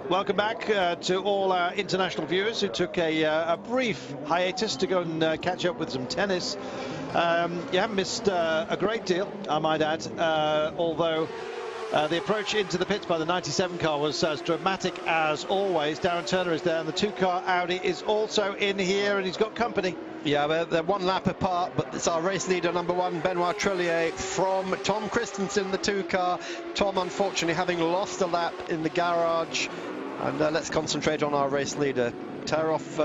Welcome back to all our international viewers who took a brief hiatus to go and catch up with some tennis. You haven't missed a great deal, I might add, although the approach into the pits by the 97 car was as dramatic as always. Darren Turner is there, and the 2-car Audi is also in here, and he's got company. Yeah, they're one lap apart, but it's our race leader, number 1, Benoit Trillier, from Tom Kristensen, the 2-car. Tom, unfortunately, having lost a lap in the garage. And let's concentrate on our race leader. Tear off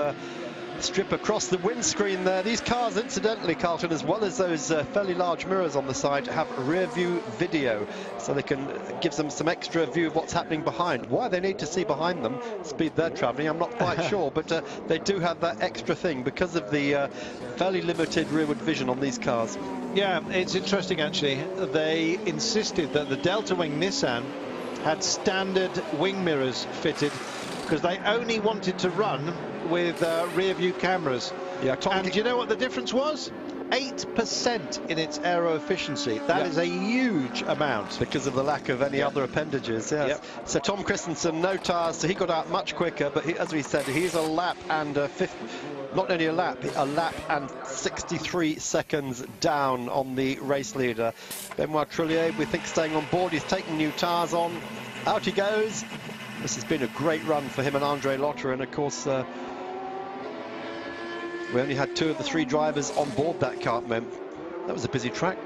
strip across the windscreen there. These cars, incidentally, Carlton, as well as those fairly large mirrors on the side, have rear view video, so they can give them some extra view of what's happening behind. Why they need to see behind them, speed they're travelling, I'm not quite sure, but they do have that extra thing because of the fairly limited rearward vision on these cars. Yeah, it's interesting actually. They insisted that the Delta Wing Nissan had standard wing mirrors fitted because they only wanted to run with rear view cameras. Yeah, and do you know what the difference was? 8% in its aero efficiency. That is a huge amount. Because of the lack of any other appendages, yes. Yep. So Tom Kristensen, no tyres, so he got out much quicker, but as we said, he's a lap and not only a lap and 63 seconds down on the race leader. Benoit Trillier, we think, staying on board. He's taking new tyres on. Out he goes. This has been a great run for him and Andre Lotterer, and of course, we only had 2 of the 3 drivers on board that car. That was a busy track.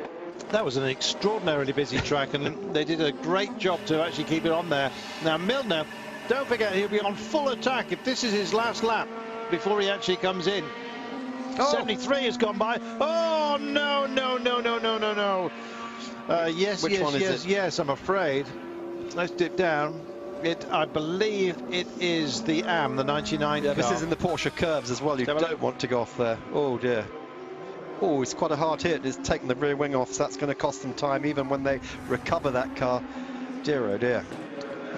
That was an extraordinarily busy track, and they did a great job to actually keep it on there. Now, Milner, don't forget, he'll be on full attack if this is his last lap before he actually comes in. 73 has gone by. Oh, no, no, no, no, no, no, no. Yes, I'm afraid. Let's dip down. I believe it is the AM, the 99 car. This is in the Porsche curves as well. You don't want to go off there. Oh, dear. Oh, it's quite a hard hit. It's taken the rear wing off, so that's going to cost them time even when they recover that car. Dear, oh, dear.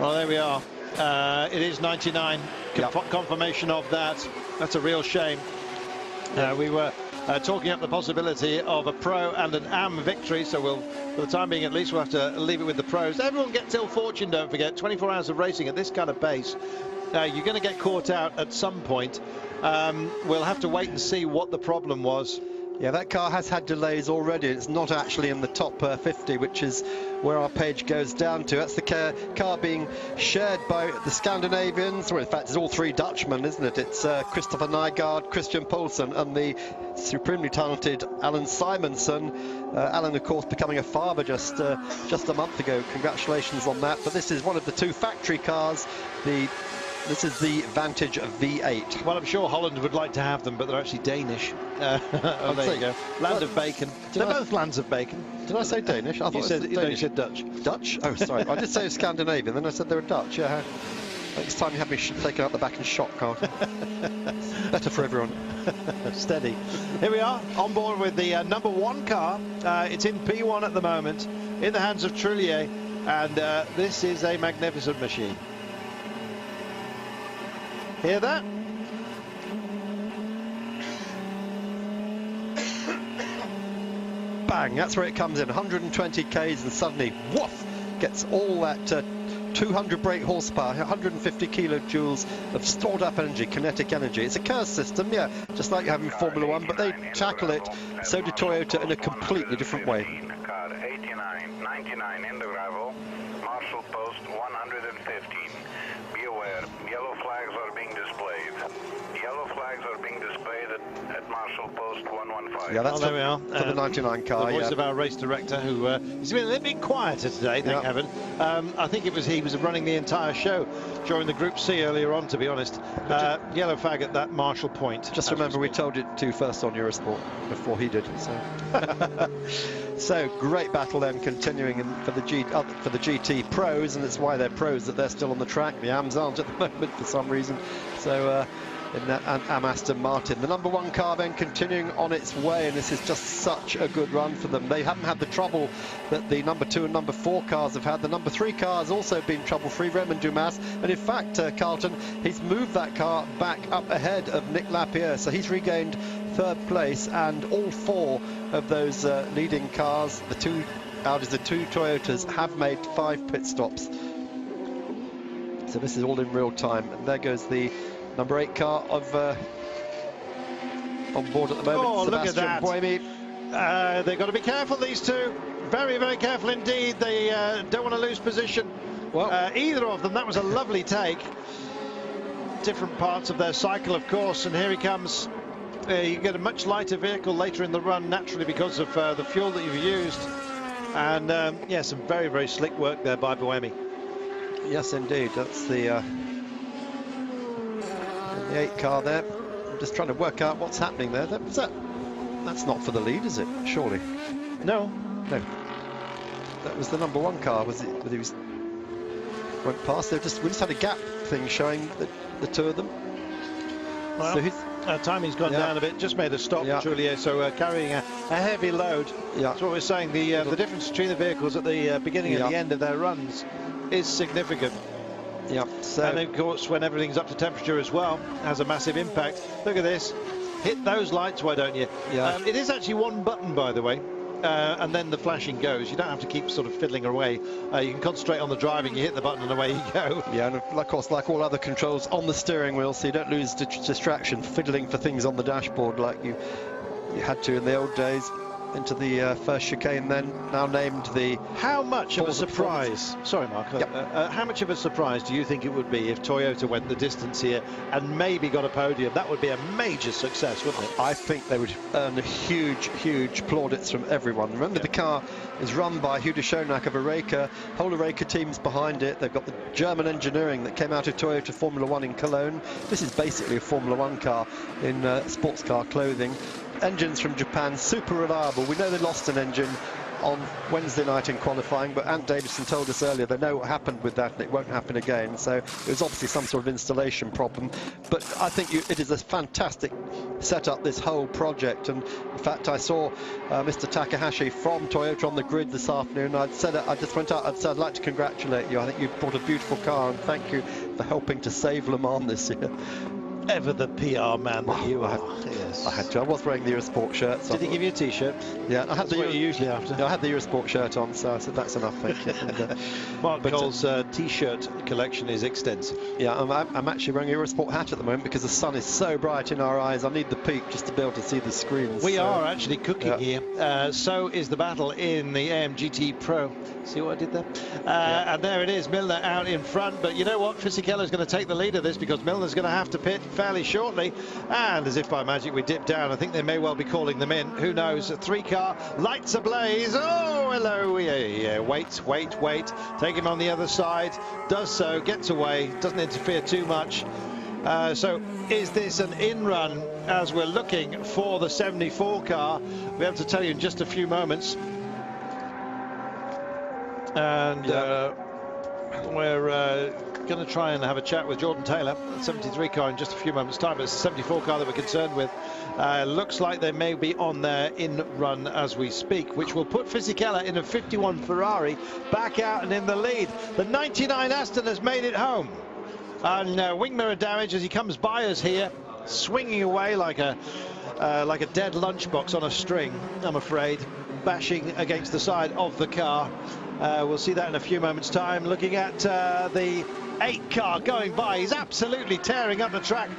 Well, there we are. It is 99. Confirmation of that. That's a real shame. We were talking up the possibility of a pro and an AM victory, so we'll, for the time being at least, we'll have to leave it with the pros. Everyone gets ill fortune, don't forget. 24 hours of racing at this kind of pace. You're going to get caught out at some point. We'll have to wait and see what the problem was. Yeah, that car has had delays already. It's not actually in the top 50, which is where our page goes down to. That's the car being shared by the Scandinavians. Well, in fact, it's all 3 Dutchmen, isn't it? It's Christopher Nygaard, Christian Poulsen, and the supremely talented Alan Simonsen. Alan, of course, becoming a father just a month ago. Congratulations on that. But this is one of the 2 factory cars. This is the Vantage V8. Well, I'm sure Holland would like to have them, but they're actually Danish. There you go. Land of bacon. They're both lands of bacon. Did I say Danish? I thought you said Danish. No, you said Dutch. Dutch? Oh, sorry. I did say Scandinavian, then I said they were Dutch. Yeah. Next time you have me taken out the back and shot, Carl. Better for everyone. Steady. Here we are, on board with the number 1 car. It's in P1 at the moment, in the hands of Trillier, and this is a magnificent machine. Hear that? Bang, that's where it comes in, 120 Ks, and suddenly, woof, gets all that 200 brake horsepower, 150 kilojoules of stored up energy, kinetic energy. It's a KERS system, yeah, just like you have in Formula 1, but they tackle it, so do Toyota, in a completely different way. Car 89, 99 in the gravel, Marshall Post 115. Be aware, yellow flags are being displayed. Yellow flags are being displayed at Marshall Post 115. Yeah, that's there we are. For the 99 car. The voice of our race director, who has been a little bit quieter today, thank heaven. I think he was running the entire show during the Group C earlier on, to be honest. Yellow flag at that Marshall point. Just remember, we told it to first on Eurosport before he did. So, so great battle then, continuing for the GT pros, and it's why they're pros that they're still on the track. The AMs aren't at the moment for some reason. So in that Aston Martin, the number 1 car then continuing on its way, and this is just such a good run for them. They haven't had the trouble that the number 2 and number 4 cars have had. The number 3 car has also been trouble-free, Raymond Dumas, and in fact, Carlton, he's moved that car back up ahead of Nick Lapierre, so he's regained 3rd place, and all 4 of those leading cars, the 2 Audis, the 2 Toyotas, have made 5 pit stops. So this is all in real time. And there goes the number 8 car of on board at the moment. Oh, look at Sebastian that. Buemi. They've got to be careful, these two. Very, very careful indeed. They don't want to lose position. Well, either of them. That was a lovely take. Different parts of their cycle, of course, and here he comes. You get a much lighter vehicle later in the run, naturally, because of the fuel that you've used. And yeah, some very, very slick work there by Buemi. yes, indeed. That's the 8 car there. I'm just trying to work out what's happening there. That's not for the lead, is it? Surely. No. No. That was the number 1 car. Was it? He went past. We just had a gap thing showing the two of them. Well, so timing's gone down a bit. Just made a stop, Juliet. So carrying a heavy load. Yeah. That's what we're saying. The difference between the vehicles at the beginning and the end of their runs is significant. Yeah. So, and of course, when everything's up to temperature as well, has a massive impact. Look at this. Hit those lights, why don't you? Yeah. It is actually one button, by the way. And then the flashing goes. You don't have to keep sort of fiddling away. You can concentrate on the driving. You hit the button and away you go. Yeah, and of course, like all other controls on the steering wheel, so you don't lose distraction fiddling for things on the dashboard like you had to in the old days. Into the first chicane, then now named the. How much of a surprise? Sorry, Mark. Yep. How much of a surprise do you think it would be if Toyota went the distance here and maybe got a podium? That would be a major success, wouldn't it? I think they would earn huge plaudits from everyone. Remember, the car is run by Huda Schoenack of Oreca. Whole Oreca team's behind it. They've got the German engineering that came out of Toyota Formula 1 in Cologne. This is basically a Formula 1 car in sports car clothing. Engines from Japan, super reliable. We know they lost an engine on Wednesday night in qualifying, but Ant Davidson told us earlier they know what happened with that and it won't happen again. So it was obviously some sort of installation problem. But I think it is a fantastic setup, this whole project. And in fact, I saw Mr. Takahashi from Toyota on the grid this afternoon. I just went out and said, I'd like to congratulate you. I think you brought a beautiful car and thank you for helping to save Le Mans this year. Ever the PR man that you are. Yes. I had to. I was wearing the Eurosport shirt. So did he give you a T-shirt? Yeah, I had what you usually after. I had the Eurosport shirt on, so I said that's enough, thank you. And, Mark Cole's T-shirt collection is extensive. Yeah, I'm actually wearing a Eurosport hat at the moment because the sun is so bright in our eyes. I need the peak just to be able to see the screens. We are actually cooking here. So is the battle in the AMGT Pro. See what I did there? And there it is, Milner out in front. But you know what? Fisichella is going to take the lead of this because Milner's going to have to pit fairly shortly. And as if by magic, we dip down. I think they may well be calling them in. Who knows? A 3-car, lights ablaze. Oh, hello. Yeah. Wait. Take him on the other side. Does so, gets away, doesn't interfere too much. So is this an in-run as we're looking for the 74 car? We'll be able to tell you in just a few moments. And we're going to try and have a chat with Jordan Taylor, 73 car, in just a few moments' time. But it's the 74 car that we're concerned with. Looks like they may be on their in-run as we speak, which will put Fisichella in a 51 Ferrari back out and in the lead. The 99 Aston has made it home. And wing mirror damage as he comes by us here, swinging away like a dead lunchbox on a string, I'm afraid, bashing against the side of the car. We'll see that in a few moments' time. Looking at the 8 car going by, he's absolutely tearing up the track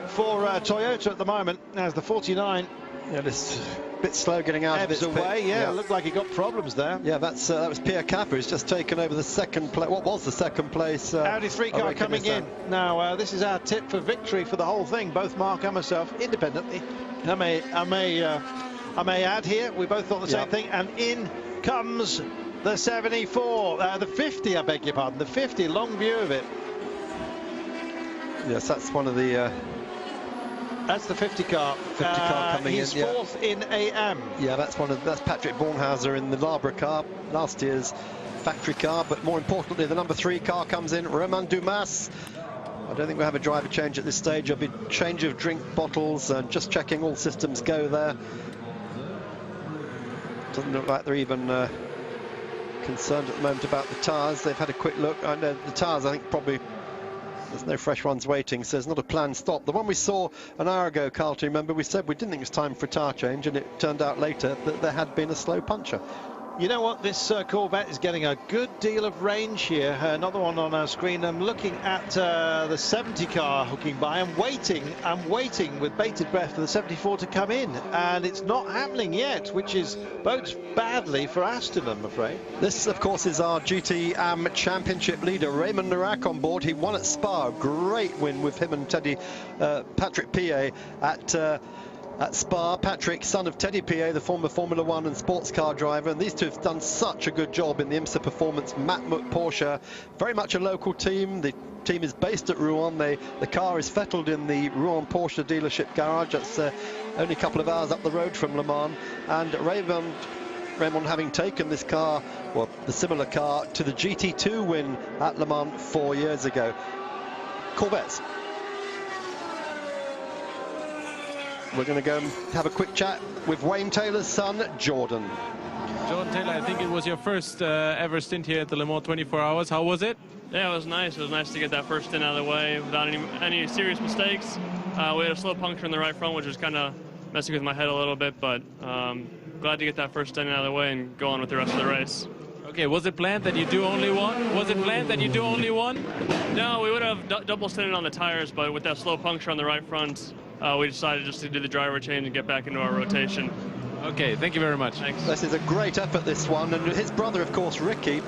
for Toyota at the moment as the 49. Yeah, this a bit slow getting out of its away. pit. Yeah, looked like he got problems there. Yeah, that was Pierre Capper who's just taken over the second place. What was the second place? Audi 3 car coming in. Now this is our tip for victory for the whole thing, both Mark and myself, independently. I may add here, we both thought the same thing, and in comes the 74, the 50, I beg your pardon, the 50, long view of it. Yes, that's one of the... that's the 50 car. 50 car coming he's in. Fourth in AM. Yeah, that's Patrick Bornhauser in the Labra car, last year's factory car. But more importantly, the number 3 car comes in, Romain Dumas. I don't think we have a driver change at this stage. There'll be change of drink bottles and just checking all systems go there. Doesn't look like they're even concerned at the moment about the tyres. They've had a quick look. I know the tyres, I think probably there's no fresh ones waiting, so there's not a planned stop. The one we saw an hour ago, Carlton, remember we said we didn't think it was time for a tyre change, and it turned out later that there had been a slow puncher. You know what, this Corvette is getting a good deal of range here. Another one on our screen. I'm looking at the 70 car hooking by. I'm waiting with bated breath for the 74 to come in, and it's not happening yet, which bodes badly for Aston, I'm afraid. This, of course, is our GT Am Championship leader, Raymond Narak, on board. He won at Spa. Great win with him and Patrick Piet at Spa. Patrick, son of Teddy Piet, the former Formula 1 and sports car driver, and these two have done such a good job in the IMSA Performance Matmut Porsche. Very much a local team. The team is based at Rouen. The car is fettled in the Rouen Porsche dealership garage. That's only a couple of hours up the road from Le Mans, and Raymond having taken this car, well, the similar car, to the GT2 win at Le Mans 4 years ago. Corvettes. We're going to go and have a quick chat with Wayne Taylor's son, Jordan. Jordan Taylor, I think it was your first ever stint here at the Le Mans 24 Hours. How was it? Yeah, it was nice. It was nice to get that first stint out of the way without any serious mistakes. We had a slow puncture in the right front, which was kind of messing with my head a little bit, but glad to get that first stint out of the way and go on with the rest of the race. Okay, was it planned that you do only one? Was it planned that you do only one? No, we would have double stinted on the tires, but with that slow puncture on the right front, we decided just to do the driver change and get back into our rotation. Okay, thank you very much. Thanks. This is a great effort, this one, and his brother, of course, Ricky,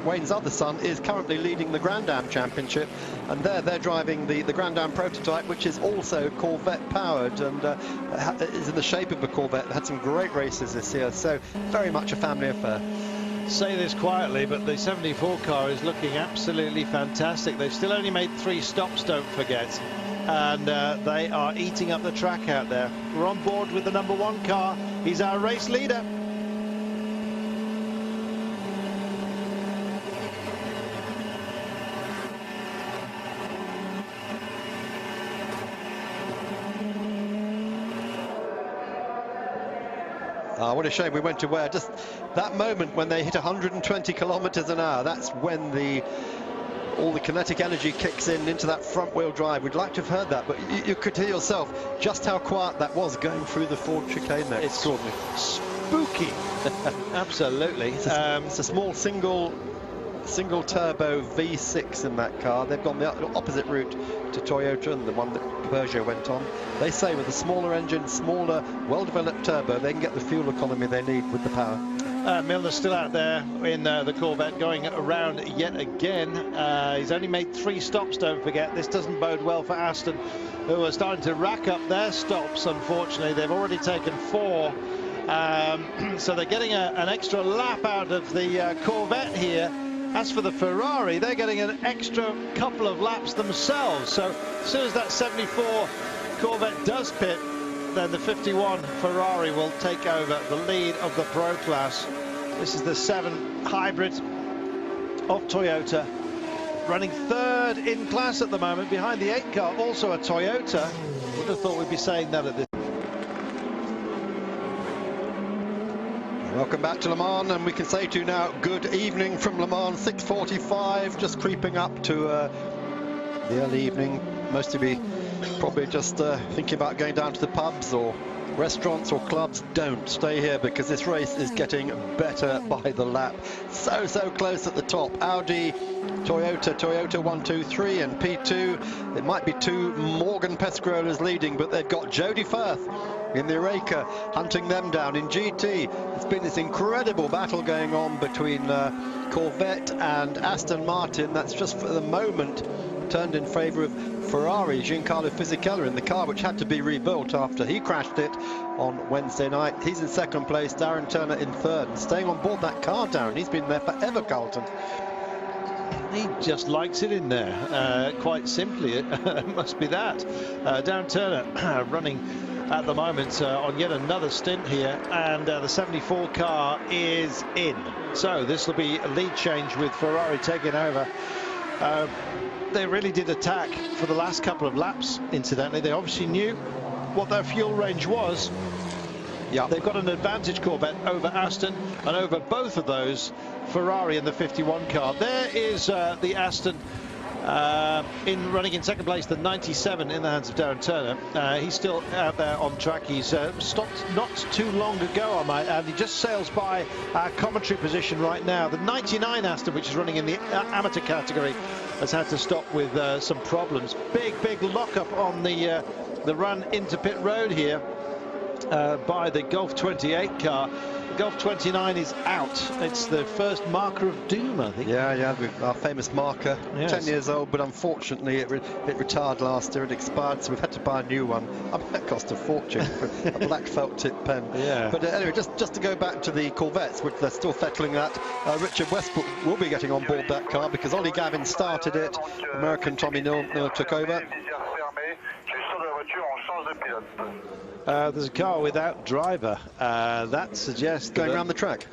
Wayne's other son, is currently leading the Grand Am Championship, and they're driving the Grand Am prototype, which is also Corvette powered, and is in the shape of a Corvette. Had some great races this year, so very much a family affair. Say this quietly, but the 74 car is looking absolutely fantastic. They've still only made 3 stops, don't forget, and they are eating up the track out there. We're on board with the #1 car. He's our race leader. What a shame we went away. Just that moment when they hit 120 kilometers an hour, that's when all the kinetic energy kicks into that front wheel drive. We'd like to have heard that, but you could hear yourself just how quiet that was going through the Ford chicane there. It's extraordinary. Spooky. Absolutely. It's a small single turbo V6 in that car. They've gone the opposite route to Toyota and the one that Peugeot went on. They say with a smaller engine, smaller, well-developed turbo, they can get the fuel economy they need with the power. Milner's still out there in the Corvette, going around yet again. He's only made 3 stops, don't forget. This doesn't bode well for Aston, who are starting to rack up their stops, unfortunately. They've already taken 4. So they're getting an extra lap out of the Corvette here. As for the Ferrari, they're getting an extra couple of laps themselves. So as soon as that 74 Corvette does pit, then the 51 Ferrari will take over the lead of the Pro class. This is the 7 hybrid of Toyota, running 3rd in class at the moment, behind the 8 car, also a Toyota. Would have thought we'd be saying that at this. Welcome back to Le Mans, and we can say to you now, good evening from Le Mans. 6:45, just creeping up to the early evening. Most of you probably just thinking about going down to the pubs or restaurants or clubs. Don't stay here, because this race is getting better by the lap. So close at the top. Audi, Toyota 1, 2, 3, and P2. It might be 2 Morgan Pescarolas leading, but they've got Jody Firth in the Eureka hunting them down. In GT, it's been this incredible battle going on between Corvette and Aston Martin. That's just for the moment turned in favour of Ferrari. Giancarlo Fisichella in the car, which had to be rebuilt after he crashed it on Wednesday night. He's in 2nd place, Darren Turner in 3rd, and staying on board that car, Darren. He's been there forever, Carlton. He just likes it in there, quite simply. It must be that. Darren Turner running at the moment on yet another stint here, and the 74 car is in. So this will be a lead change with Ferrari taking over. They really did attack for the last couple of laps, incidentally. They obviously knew what their fuel range was. Yeah, they've got an advantage, Corvette, over Aston, and over both of those, Ferrari and the 51 car. There is the Aston in running in second place, the 97 in the hands of Darren Turner. He's still out there on track. He's stopped not too long ago, I might add. He just sails by our commentary position right now. The 99 Aston, which is running in the amateur category, has had to stop with some problems. Big lock-up on the run into pit road here by the Golf 28 car. The Golf 29 is out. It's the first marker of doom, I think. Yeah, our famous marker. Yes. 10 years old, but unfortunately it retired last year. It expired, so we've had to buy a new one. I mean, that cost a fortune for a black felt tip pen. Yeah. But anyway, just to go back to the Corvettes, which they're still fettling that. Richard Westbrook will be getting on board that car because Ollie Gavin started it. American Tommy Miller took over. There's a car without driver. That suggests Going around the track.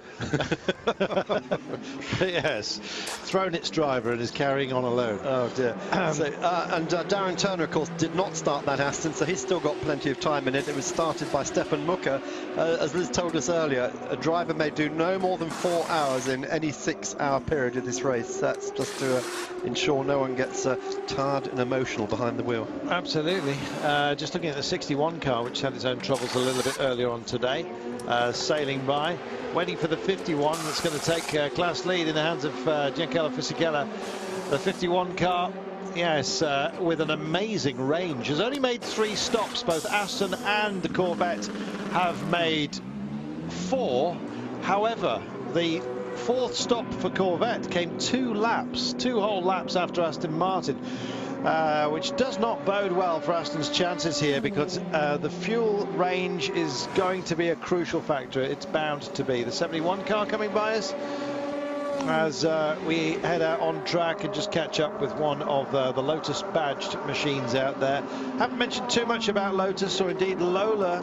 Yes, thrown its driver and is carrying on alone. Oh dear. Darren Turner, of course, did not start that Aston, so he's still got plenty of time in it. It was started by Stefan Mucker. As Liz told us earlier, a driver may do no more than 4 hours in any 6-hour period of this race. That's just to ensure no one gets tired and emotional behind the wheel. Absolutely. Just looking at the 61 car, which had its own troubles a little bit earlier on today, sailing by, waiting for the 51 that's going to take class lead in the hands of Giancarlo Fisichella. The 51 car, yes, with an amazing range, has only made 3 stops. Both Aston and the Corvette have made 4. However, the 4th stop for Corvette came 2 whole laps after Aston Martin, which does not bode well for Aston's chances here, because the fuel range is going to be a crucial factor. It's bound to be. The 71 car coming by us as we head out on track and just catch up with one of the Lotus badged machines out there. Haven't mentioned too much about Lotus, or indeed Lola.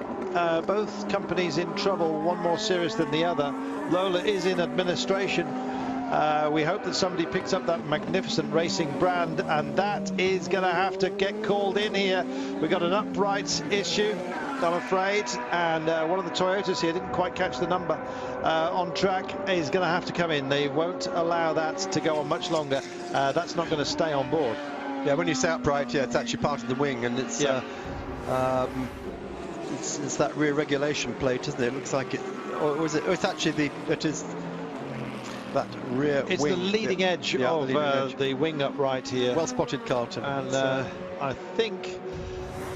Both companies in trouble, one more serious than the other. Lola is in administration. We hope that somebody picks up that magnificent racing brand, and that is going to have to get called in here. We've got an upright issue, I'm afraid, and one of the Toyotas here didn't quite catch the number on track, is going to have to come in. They won't allow that to go on much longer. That's not going to stay on board. Yeah, when you say upright, yeah, it's actually part of the wing, and it's it's that rear regulation plate, isn't it? It looks like it, or is it? Oh, it's actually that rear it's wing. The leading edge of the wing upright here. Well spotted, Carlton. And I think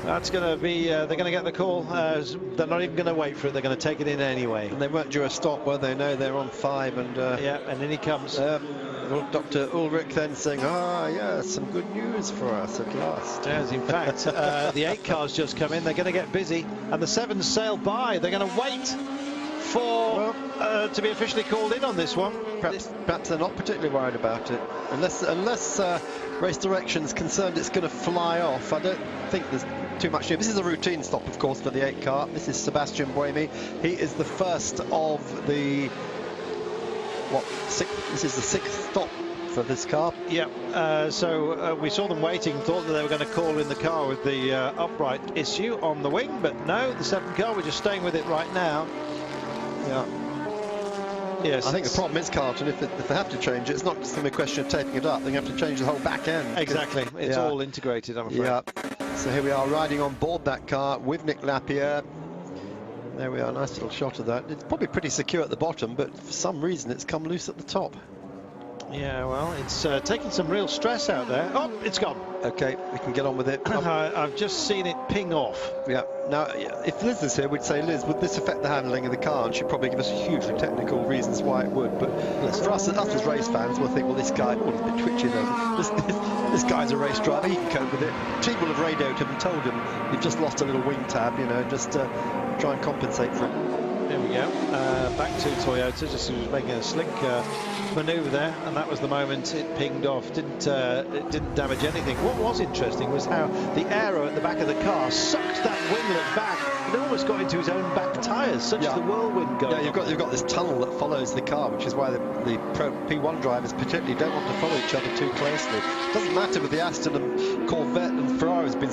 that's going to be, they're going to get the call. They're not even going to wait for it. They're going to take it in anyway. And they weren't due a stop, were they? No, they're on 5. And yeah, and in he comes. Dr. Ulrich then saying, yeah, some good news for us at last. Yes, in fact, the 8 cars just come in. They're going to get busy, and the 7s sail by. They're going to wait for to be officially called in on this one. Perhaps they're not particularly worried about it, unless Race Direction's concerned it's going to fly off. I don't think there's too much here. This is a routine stop, of course, for the 8 car. This is Sebastian Buemi. He is the first of the this is the 6th stop for this car. Yeah, so we saw them waiting, thought that they were going to call in the car with the upright issue on the wing, but no, the 7 car, we're just staying with it right now. Yeah. Yes. I think the problem is, Carlton, if they have to change it, it's not just going to be a question of taping it up. They have to change the whole back end. Exactly. It's all integrated, I'm afraid. Yeah. So here we are riding on board that car with Nick Lapierre. There we are, nice little shot of that. It's probably pretty secure at the bottom, but for some reason it's come loose at the top. Yeah, well, it's taking some real stress out there. Oh, it's gone. Okay, we can get on with it. I've just seen it ping off. Yeah. Now, if Liz is here, we'd say, Liz, would this affect the handling of the car? And she'd probably give us hugely technical reasons why it would. But for us as race fans, we'll think, well, this guy, he's a bit twitchy though. This guy's a race driver, he can cope with it. Team will have radioed him and told him, you've just lost a little wing tab, you know, just try and compensate for it. There we go. Back to Toyota, just was making a slick manoeuvre there, and that was the moment it pinged off. It didn't damage anything. What was interesting was how the aero at the back of the car sucked that winglet back. It almost got into his own back tyres, such as the whirlwind going. Yeah, you've got this tunnel that follows the car, which is why the Pro P1 drivers particularly don't want to follow each other too closely. It doesn't matter with the Aston and Corvette and Ferrari's been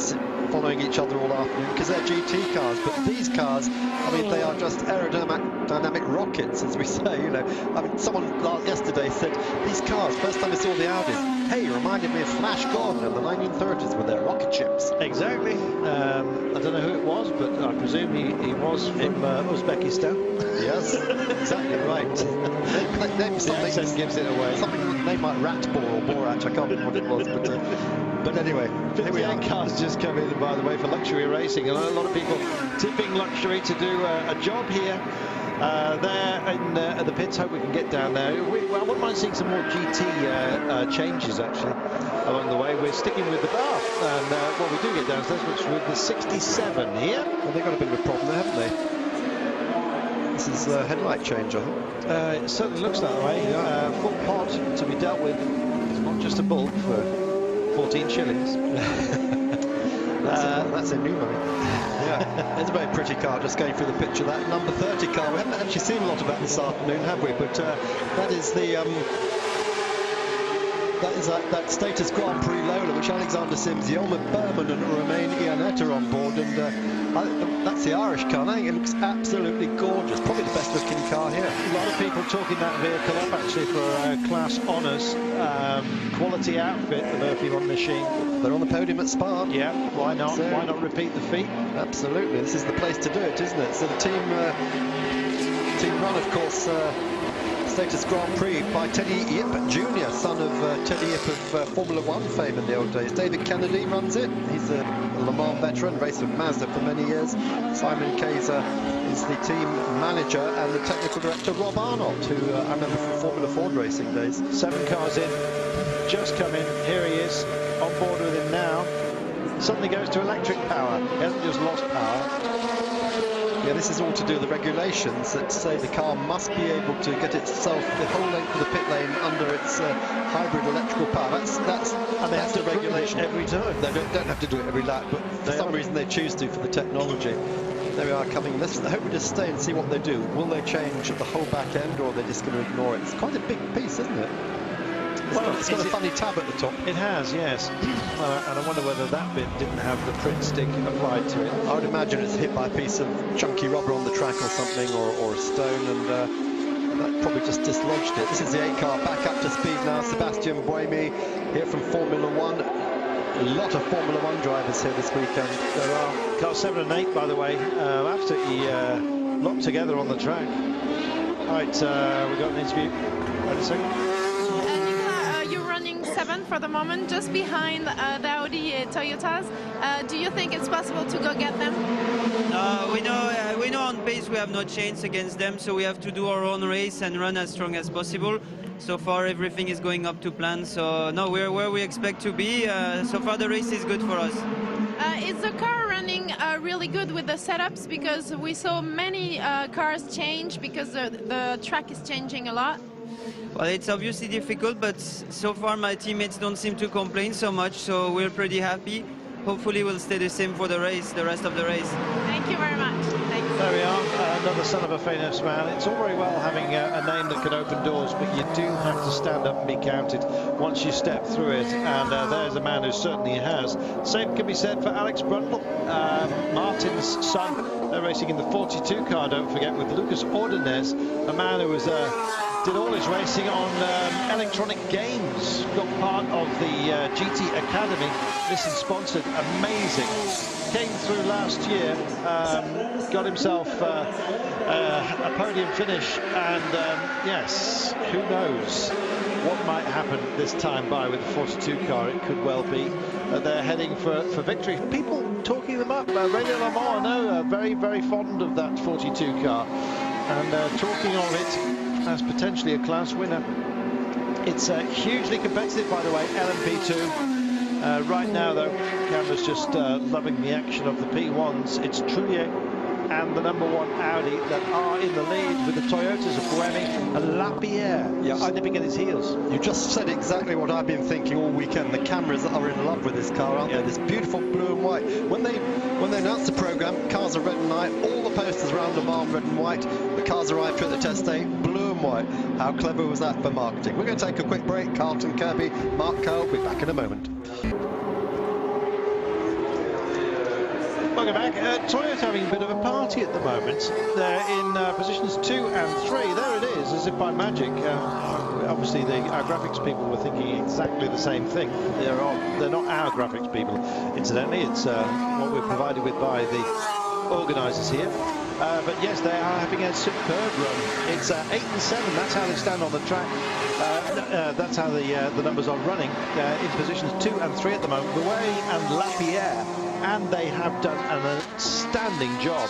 following each other all afternoon because they're GT cars, but these cars, I mean, they are just aerodynamic rockets, as we say, you know. I mean, someone yesterday said these cars, first time I saw the Audis, Hey, reminded me of Flash Gordon in the 1930s with their rocket ships. Exactly. I don't know who it was, but I presume he was from Uzbekistan. Yes, exactly right. Name something The accent gives it away. Something named like Ratbor or Borat. I can't remember what it was, but anyway, here we are. 58 cars just come in, by the way, for luxury racing. And a lot of people tipping luxury to do a job here. There in at the pits. Hope we can get down there. I wouldn't mind seeing some more GT changes actually along the way. We're sticking with the Bath, and well, we do get downstairs, which with the 67 here. Well, they've got a bit of a problem there, haven't they? This is a headlight change, I think. It certainly looks that way. Yeah. Full pod to be dealt with. It's not just a bulb for 14 shillings. That's a new money. Yeah, it's a very pretty car. Just going through the picture, that number 30 car. We haven't actually seen a lot of that this afternoon, have we? But that is the that Status Grand Prix Lola, which Alexander Sims, Yelma Berman, and Romain Iannetta are on board, and that's the Irish car. And I think it looks absolutely gorgeous. Probably the best looking car here. A lot of people talking that vehicle up actually for class honours. Quality outfit, the Murphy 1 machine. They're on the podium at Spa. Yeah, why not? So, why not repeat the feat? Absolutely, this is the place to do it, isn't it? So the team run, of course, Status Grand Prix by Teddy Yip Jr., son of Teddy Yip of Formula 1 fame in the old days. David Kennedy runs it. He's a Le Mans veteran, raced with Mazda for many years. Simon Kaiser is the team manager, and the technical director Rob Arnott, who I remember from Formula Ford racing days. 7 cars in, just come in. Here he is, on board with him now. Suddenly goes to electric power. He hasn't just lost power. Yeah, this is all to do with the regulations that say the car must be able to get itself the whole length of the pit lane under its hybrid electrical power. That's the regulation every time. They don't have to do it every lap, but for some reason they choose to for the technology. There we are coming. I hope we just stay and see what they do. Will they change the whole back end, or are they just going to ignore it? It's quite a big piece, isn't it? It's got a funny tab at the top. It has, yes. And I wonder whether that bit didn't have the print stick applied to it. I would imagine it's hit by a piece of chunky rubber on the track or something, or a stone, and that probably just dislodged it. This is the 8 car back up to speed now. Sebastian Buemi here from Formula 1. A lot of Formula 1 drivers here this weekend. There are. Cars 7 and 8, by the way, absolutely locked together on the track. Right, we've got an interview. Wait a second. 7 for the moment, just behind the Audi Toyotas. Do you think it's possible to go get them? We know on pace we have no chance against them, so we have to do our own race and run as strong as possible. So far everything is going up to plan, so no, we're where we expect to be. So far the race is good for us. Is the car running really good with the setups? Because we saw many cars change because the track is changing a lot. Well, it's obviously difficult, but so far my teammates don't seem to complain so much, so we're pretty happy. Hopefully we'll stay the same for the race, the rest of the race. Thank you very much. Thanks. There we are, another son of a famous man. It's all very well having a name that can open doors, but you do have to stand up and be counted once you step through it, and there's a man who certainly has. Same can be said for Alex Brundle, Martin's son. They're racing in the 42 car, don't forget, with Lucas Ordonez, a man who was did all his racing on electronic games, got part of the GT Academy. This is sponsored, amazing. Came through last year, got himself a podium finish, and yes, who knows what might happen this time by with the 42 car. It could well be they're heading for victory. People talking them up. Radio Le Mans, I know, very, very fond of that 42 car, and talking of it as potentially a class winner. It's hugely competitive, by the way, LMP2. Right now, though, camera's just loving the action of the P1s. It's Trullier and the number 1 Audi that are in the lead, with the Toyotas of Buemi and Lapierre nipping at his heels. You just said exactly what I've been thinking all weekend. The cameras are in love with this car, aren't they? This beautiful blue and white. When they announced the program, cars are red and white. All the posters around Le Mans red and white. The cars arrived through the test day, blue and white. How clever was that for marketing? We're going to take a quick break. Carlton Kirby, Mark Cole, will be back in a moment. Welcome back. Toyota's having a bit of a party at the moment. They're in positions 2 and 3. There it is, as if by magic. obviously our graphics people were thinking exactly the same thing. They're not our graphics people, incidentally. It's what we're provided with by the organisers here. But yes, they are having a superb run. It's 8 and 7. That's how they stand on the track. That's how the numbers are running in positions 2 and 3 at the moment. Bouet and Lapierre, and they have done an outstanding job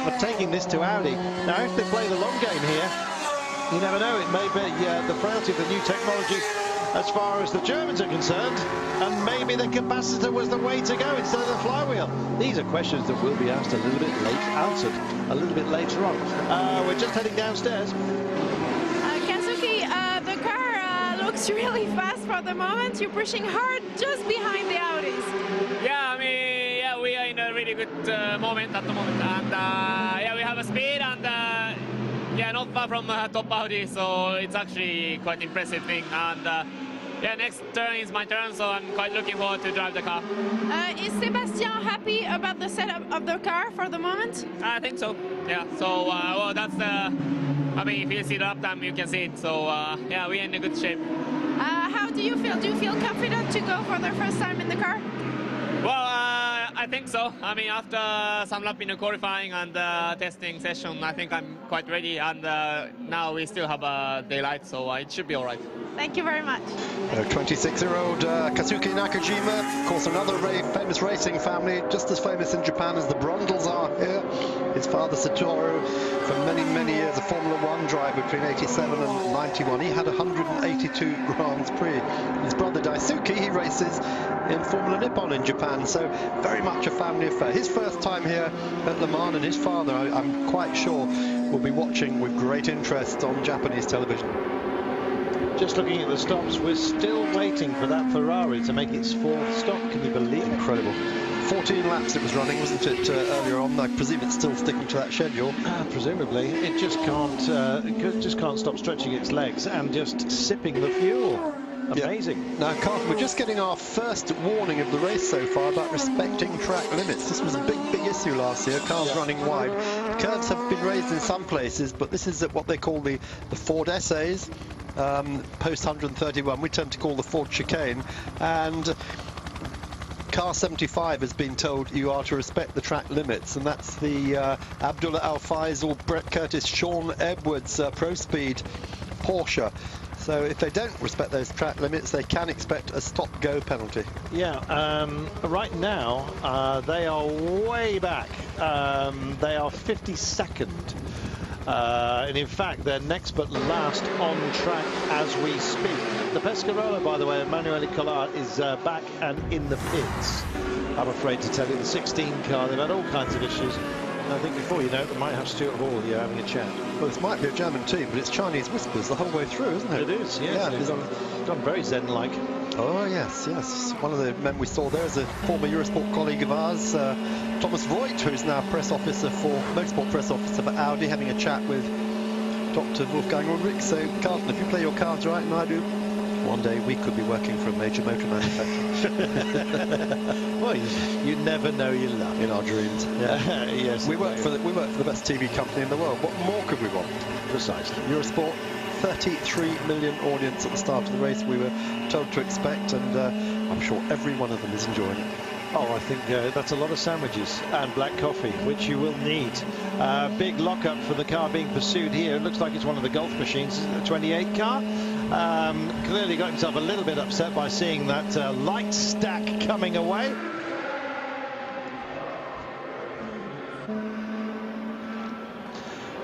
of taking this to Audi. Now, if they play the long game here, you never know. It may be the frailty of the new technology as far as the Germans are concerned, and maybe the capacitor was the way to go instead of the flywheel. These are questions that will be asked a little bit answered a little bit later on. We're just heading downstairs. Kazuki, the car looks really fast for the moment. You're pushing hard just behind the Audis. Yeah, I mean, yeah, we are in a really good moment at the moment, and yeah, we have a speed and yeah, not far from top Audi, so it's actually quite impressive thing. And yeah, next turn is my turn, so I'm quite looking forward to drive the car. Is Sebastian happy about the setup of the car for the moment? I think so. Yeah. So well, that's the. I mean, if you see the lap time, you can see it. So yeah, we're in a good shape. How do you feel? Do you feel confident to go for the first time in the car? Well, I think so. I mean, after some lap in the qualifying and testing session, I think I'm quite ready. And now we still have daylight, so it should be all right. Thank you very much. 26-year-old Kazuki Nakajima, of course, another famous racing family, just as famous in Japan as the Brundles are here. His father Satoru, for many, many years, a Formula One driver between 87 and 91. He had 182 Grands Prix. His brother Daisuke, he races in Formula Nippon in Japan, so very much a family affair. His first time here at Le Mans, and his father, I'm quite sure, will be watching with great interest on Japanese television. Just looking at the stops, we're still waiting for that Ferrari to make its 4th stop. Can you believe it? Incredible. 14 laps it was running, wasn't it, earlier on? I presume it's still sticking to that schedule. Presumably. It just can't stop stretching its legs and just sipping the fuel. Amazing. Yeah. Now, Carlton, we're just getting our first warning of the race so far about respecting track limits. This was a big issue last year, cars running wide. Curves have been raised in some places, but this is what they call the Ford Essays. Post 131, we tend to call the Ford chicane, and car 75 has been told you are to respect the track limits, and that's the Abdullah Al Faisal, Brett Curtis, Sean Edwards Pro Speed Porsche. So if they don't respect those track limits, they can expect a stop-go penalty. Yeah, right now they are way back. They are 52nd. And in fact, they're next but last on track as we speak. The Pescarolo, by the way, Emanuele Collard is back and in the pits. I'm afraid to tell you, the 16 car, they've had all kinds of issues. And I think before you know it, they might have Stuart Hall here having a chat. Well, this might be a German team, but it's Chinese whispers the whole way through, isn't it? It is, yes. Yeah, it's gone very Zen-like. Oh, yes. One of the men we saw there is a former Eurosport colleague of ours, Thomas Voigt, who's now motorsport press officer for Audi, having a chat with Dr. Wolfgang Ulrich. So, Carlton, if you play your cards right, and I do, one day we could be working for a major motor manufacturer. Well, you never know your luck. In our dreams. Yeah. Yes. We work for the best TV company in the world. What more could we want? Precisely. Eurosport, 33 million audience at the start of the race we were told to expect, and I'm sure every one of them is enjoying it. Oh, I think that's a lot of sandwiches and black coffee, which you will need. Big lockup for the car being pursued here. It looks like it's one of the Golf machines, the 28 car. Clearly got himself a little bit upset by seeing that light stack coming away.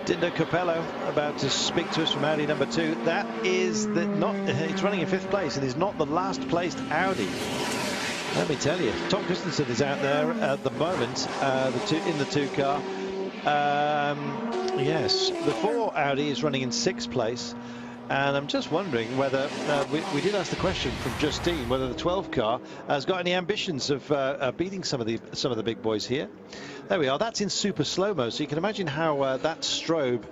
Dindo Capello about to speak to us from Audi number 2. That is it's running in 5th place and is not the last placed Audi. Let me tell you, Tom Christensen is out there at the moment, in the 2 car. Yes, the 4 Audi is running in 6th place. And I'm just wondering whether we did ask the question from Justine whether the 12 car has got any ambitions of beating some of the big boys here. There we are. That's in super slow-mo, so you can imagine how that strobe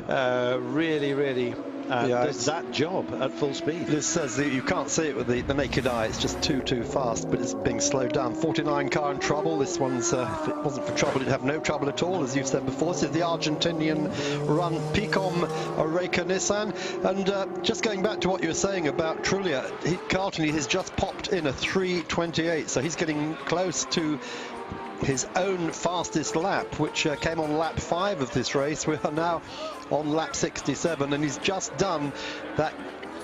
really does that job at full speed. Liz says that you can't see it with the naked eye. It's just too fast, but it's being slowed down. 49 car in trouble. This one's, if it wasn't for trouble, it'd have no trouble at all, as you've said before. This is the Argentinian run, Picom Oreca Nissan. And just going back to what you were saying about Trulli, Carlton, he has just popped in a 3:28, so he's getting close to his own fastest lap, which came on lap 5 of this race. We are now on lap 67, and he's just done that,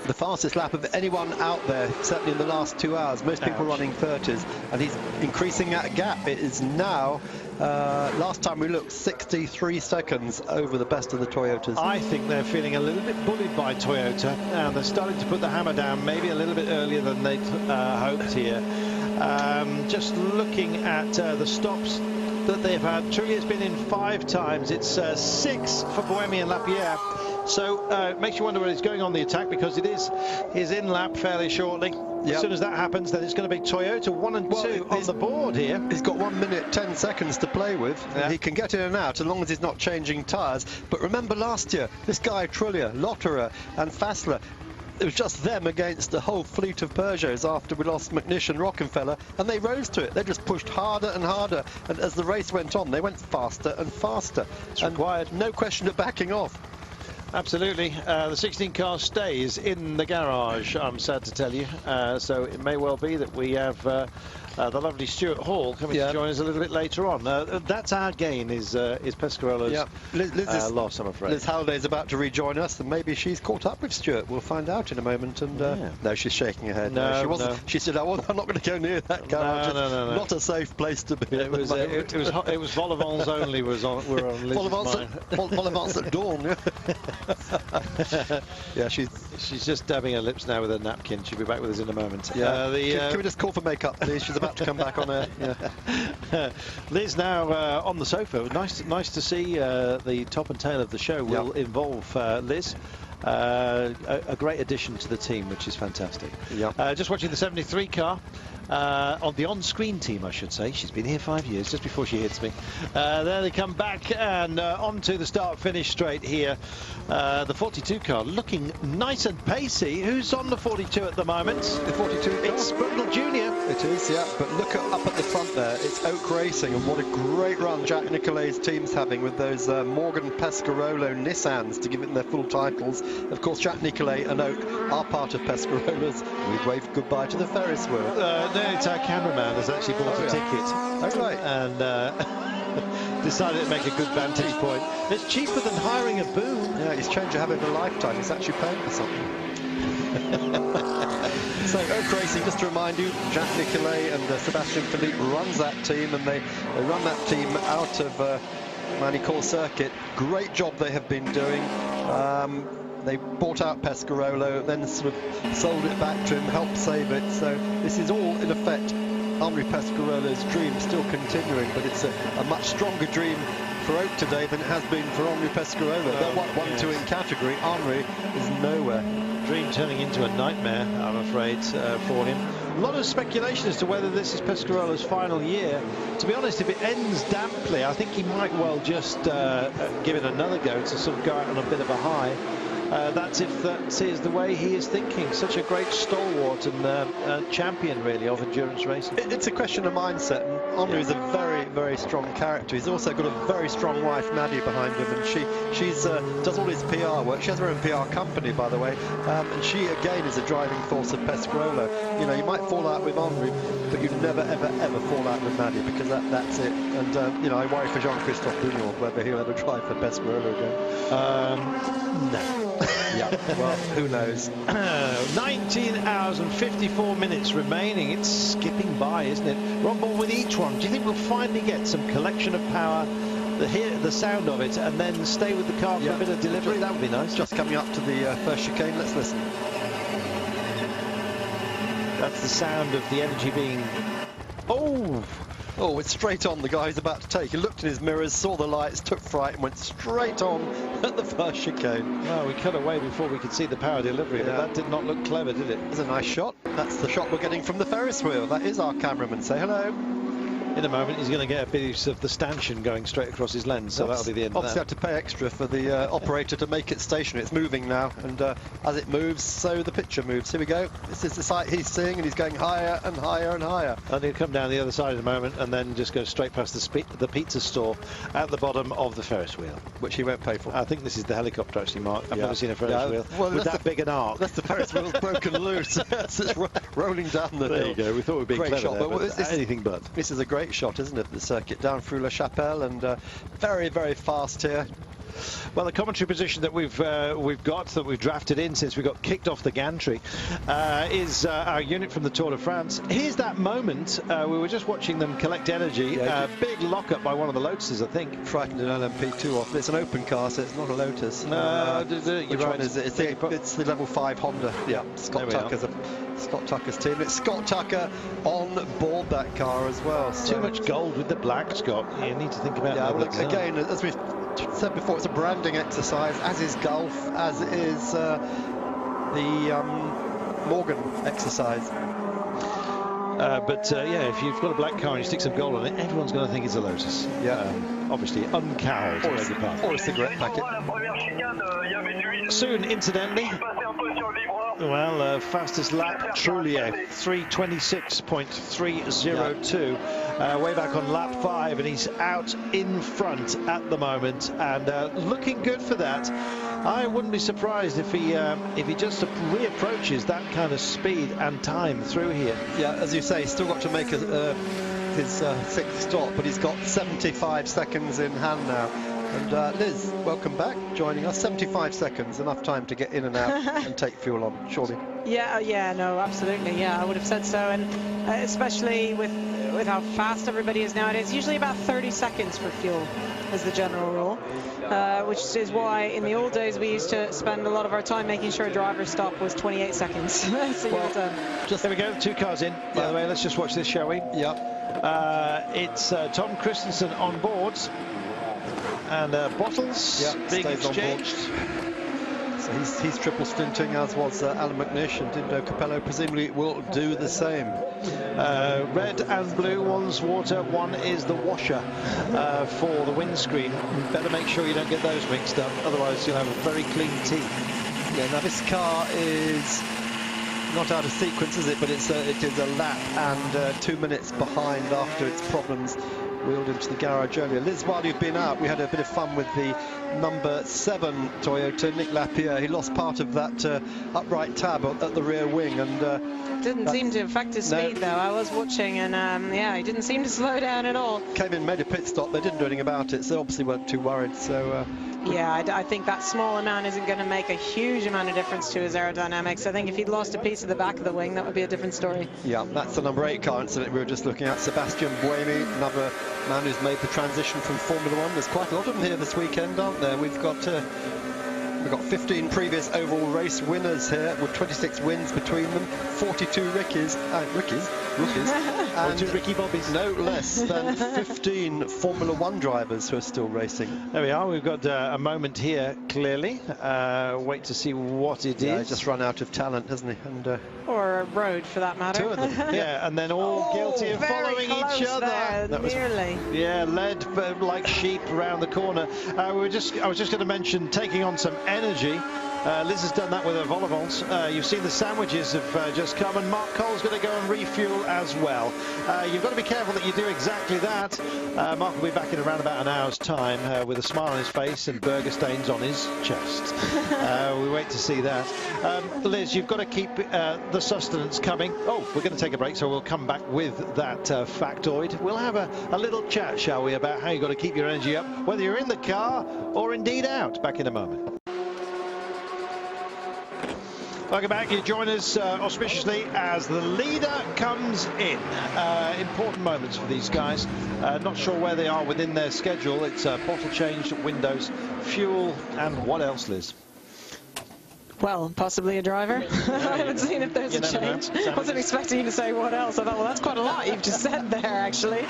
the fastest lap of anyone out there, certainly in the last 2 hours. Most people running 30s, and he's increasing that gap. It is now, last time we looked, 63 seconds over the best of the Toyotas. I think they're feeling a little bit bullied by Toyota, and they're starting to put the hammer down maybe a little bit earlier than they'd hoped here. Just looking at the stops that they've had, Trulli has been in 5 times. It's 6 for Buemi and Lapierre. So it makes you wonder whether he's going on the attack, because it is his in lap fairly shortly. As soon as that happens, then it's going to be Toyota 1 and 2 on the board here. He's got 1 minute 10 seconds to play with. He can get in and out as long as he's not changing tyres. But remember last year, this guy Trulli, Lotterer and Fassler, it was just them against the whole fleet of Peugeots after we lost McNish and Rockenfeller, and they rose to it. They just pushed harder and harder, and as the race went on, they went faster and faster. It's required. No question of backing off. Absolutely. The 16 car stays in the garage, I'm sad to tell you. So it may well be that we have the lovely Stuart Hall coming to join us a little bit later on. That's our gain, is Pescarolo's loss, I'm afraid. Liz Halliday's about to rejoin us, and maybe she's caught up with Stuart. We'll find out in a moment. And no, she's shaking her head. No, she wasn't. No. She said, I'm not going to go near that garage. No. Not a safe place to be. It was Vol-au-vents only were on Liz's mind. Vol-au-vents at dawn. Yeah, she's just dabbing her lips now with a napkin. She'll be back with us in a moment. Can we just call for makeup, please? She's about to come back on air. Liz now on the sofa. Nice to see the top and tail of the show will involve Liz. A great addition to the team, which is fantastic. Just watching the 73 car. On the on-screen team, I should say. She's been here 5 years, just before she hits me. There they come back, and onto the start-finish straight here. The 42 car looking nice and pacey. Who's on the 42 at the moment? The 42 car? It's Brundle Jr. It is, yeah. But look up at the front there. It's Oak Racing, and what a great run Jack Nicolet's team's having with those Morgan Pescarolo Nissans to give it their full titles. Of course, Jack Nicolet and Oak are part of Pescarolo's. We've waved goodbye to the Ferris wheel. No, it's our cameraman has actually bought a ticket. Oh, right. And decided to make a good vantage point. It's cheaper than hiring a boom. Yeah, he's changed to having a lifetime. He's actually paying for something. So Oak Racing, just to remind you, Jack Nicolet and Sebastian Philippe runs that team, and they run that team out of Manicourt Circuit. Great job they have been doing. They bought out Pescarolo, then sort of sold it back to him, helped save it. So this is all, in effect, Henri Pescarolo's dream still continuing, but it's a much stronger dream for Oak today than it has been for Henri Pescarolo. They're 1-2 in category. Henri is nowhere. Dream turning into a nightmare, I'm afraid, for him. A lot of speculation as to whether this is Pescarolo's final year. To be honest, if it ends damply, I think he might well just give it another go to sort of go out on a bit of a high. That's if that is the way he is thinking. Such a great stalwart and champion, really, of endurance racing. It's a question of mindset, and Henri is a very, very strong character. He's also got a very strong wife, Maddie, behind him, and she does all his PR work. She has her own PR company, by the way, and she, again, is a driving force of Pescarolo. You know, you might fall out with Henri, but you never, ever, ever fall out with Maddie, because that's it. And, you know, I worry for Jean-Christophe Bouillon, whether he'll ever drive for Pescarolo again. No. Yeah, well, who knows? 19 hours and 54 minutes remaining. It's skipping by, isn't it? We're on board with each one. Do you think we'll finally get some collection of power, hear the sound of it, and then stay with the car for a bit of delivery? That would be nice. Just coming up to the first chicane. Let's listen. That's the sound of the energy being... Oh, it's straight on the guy who's about to take. He looked in his mirrors, saw the lights, took fright, and went straight on at the first chicane. Well, we cut away before we could see the power delivery, but that did not look clever, did it? It's a nice shot. That's the shot we're getting from the Ferris wheel. That is our cameraman. Say hello. in a moment he's going to get a piece of the stanchion going straight across his lens, so that'll be the end of obviously that. Have to pay extra for the operator to make it stationary. It's moving now, and as it moves, so the picture moves. Here we go. This is the sight he's seeing, and he's going higher and higher and higher. And he'll come down the other side in a moment and then just go straight past the pizza store at the bottom of the Ferris wheel. Which he won't pay for. I think this is the helicopter, actually, Mark. I've never seen a Ferris wheel well, with that big an arc. That's the Ferris wheel's broken loose. It's rolling down the hill. There you go. We thought we were being great clever shot, there, but but anything but. This is a great shot, isn't it? The circuit down through La Chapelle, and very, very fast here. Well, the commentary position that we've drafted in since we got kicked off the gantry is our unit from the Tour de France. Here's that moment. We were just watching them collect energy. Big lockup by one of the Lotuses, I think. Frightened an LMP2 off. It's an open car, so it's not a Lotus. No, you're right. Is it? It's the level 5 Honda. Yeah, Scott Tucker's team. It's Scott Tucker on board that car as well. So. Too much gold with the black, Scott. You need to think about that. Well, again, as we've said before, it's a branding exercise, as is golf, as is the Morgan exercise. Yeah, if you've got a black car and you stick some gold on it, everyone's going to think it's a Lotus. Yeah. Obviously uncowled. Or a cigarette packet. Soon, incidentally, well, fastest lap, Trullier, 3:26.302. Way back on lap 5, and he's out in front at the moment, and looking good for that. I wouldn't be surprised if he just reapproaches that kind of speed and time through here. Yeah, as you say, he's still got to make his 6th stop, but he's got 75 seconds in hand now. And Liz, welcome back, joining us. 75 seconds, enough time to get in and out and take fuel on, surely. Yeah, no, absolutely. Yeah, I would have said so, and especially with how fast everybody is nowadays. Usually about 30 seconds for fuel is the general rule, which is why in the old days we used to spend a lot of our time making sure a driver's stop was 28 seconds. So you're done. There we go, 2 cars in. By the way, let's just watch this, shall we? Yeah. It's Tom Christensen on board. And bottles being exchanged. So he's triple stinting, as was Alan McNish, and Dindo Capello presumably will do the same. Red and blue, one's water, one is the washer for the windscreen. Better make sure you don't get those mixed up, otherwise you'll have a very clean teeth. Yeah, now this car is not out of sequence, is it? But it is a lap and 2 minutes behind after its problems wheeled into the garage earlier. Liz, while you've been out, we had a bit of fun with the number 7 Toyota, Nick Lapierre. He lost part of that upright tab at the rear wing, and didn't seem to affect his speed, though. I was watching, and he didn't seem to slow down at all. Came in, made a pit stop. They didn't do anything about it, so obviously weren't too worried. So yeah, I think that small amount isn't going to make a huge amount of difference to his aerodynamics. I think if he'd lost a piece of the back of the wing, that would be a different story. Yeah, that's the number 8 car incident we were just looking at. Sebastian Buemi, another man who's made the transition from Formula 1. There's quite a lot of them here this weekend, aren't there? We've got 15 previous overall race winners here, with 26 wins between them, 42 rookies, and 42 Ricky Bobbies. No less than 15 Formula 1 drivers who are still racing. There we are. We've got a moment here, clearly. Wait to see what it is. He's just run out of talent, hasn't he? And or a road, for that matter. 2 of them. Yeah, and then all guilty of following each other. That was nearly. Led like sheep around the corner. I was just going to mention taking on some energy. Liz has done that with her vol-au-vents. You've seen the sandwiches have just come, and Mark Cole's going to go and refuel as well. You've got to be careful that you do exactly that. Mark will be back in around about an hour's time with a smile on his face and burger stains on his chest. We wait to see that. Liz, you've got to keep the sustenance coming. Oh, we're going to take a break, so we'll come back with that factoid. We'll have a little chat, shall we, about how you've got to keep your energy up, whether you're in the car or indeed out. Back in a moment. Welcome back. You join us auspiciously as the leader comes in. Important moments for these guys. Not sure where they are within their schedule. It's bottle change, windows, fuel, and what else, Liz? Well, possibly a driver. I haven't seen if there's a change. I wasn't expecting you to say what else. I thought, well, that's quite a lot you've just said there, actually.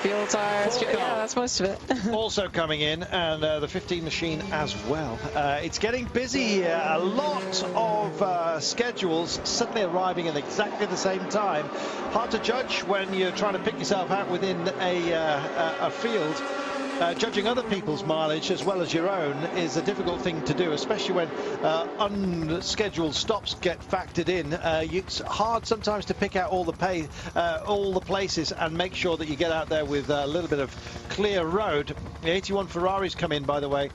Fuel tyres, yeah, that's most of it. Also coming in, and the 15 machine as well. It's getting busy here. A lot of schedules suddenly arriving at exactly the same time. Hard to judge when you're trying to pick yourself out within a field. Judging other people's mileage as well as your own is a difficult thing to do, especially when unscheduled stops get factored in. It's hard sometimes to pick out all the places and make sure that you get out there with a little bit of clear road. The 81 Ferraris come in, by the way.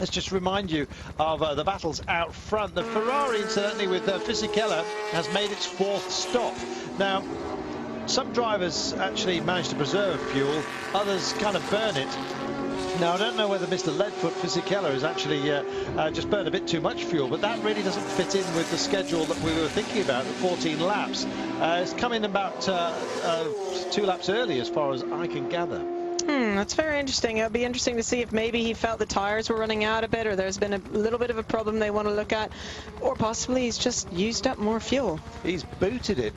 Let's just remind you of the battles out front. The Ferrari, incidentally, with Fisichella, has made its 4th stop. Now, some drivers actually manage to preserve fuel, others kind of burn it. Now, I don't know whether Mr. Leadfoot Fisichella has actually just burned a bit too much fuel, but that really doesn't fit in with the schedule that we were thinking about, 14 laps. It's come in about 2 laps early, as far as I can gather. That's very interesting. It'll be interesting to see if maybe he felt the tires were running out a bit, or there's been a little bit of a problem they want to look at, or possibly he's just used up more fuel. He's booted it.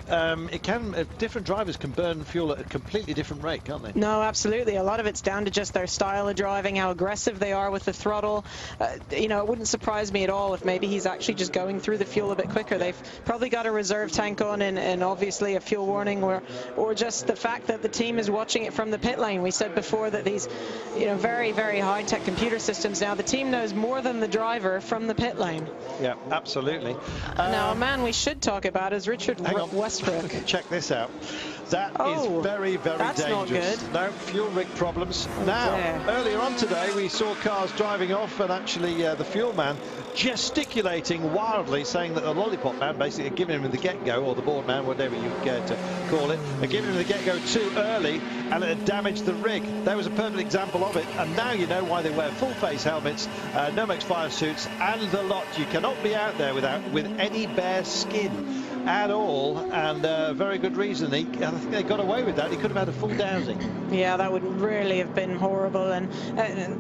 Different drivers can burn fuel at a completely different rate, can't they? No, absolutely. A lot of it's down to just their style of driving, how aggressive they are with the throttle. You know, it wouldn't surprise me at all if maybe he's actually just going through the fuel a bit quicker. They've probably got a reserve tank on and obviously a fuel warning, or just the fact that the team is watching it from the pit lane. We said before that these, you know, very, very high-tech computer systems now, the team knows more than the driver from the pit lane. Yeah, absolutely. Now, a man we should talk about is Richard Westbrook. Check this out. That is very, very that's dangerous. Not good. No fuel rig problems. Now, earlier on today, we saw cars driving off, and actually the fuel man gesticulating wildly, saying that the lollipop man basically had given him the get-go, or the board man, whatever you care to call it, had given him the get-go too early, and it had damaged the rig. That was a perfect example of it, and now you know why they wear full-face helmets, Nomex fire suits, and the lot. You cannot be out there with any bare skin at all, and very good reason. I think they got away with that. He could have had a full dowsing. Yeah, that would really have been horrible, and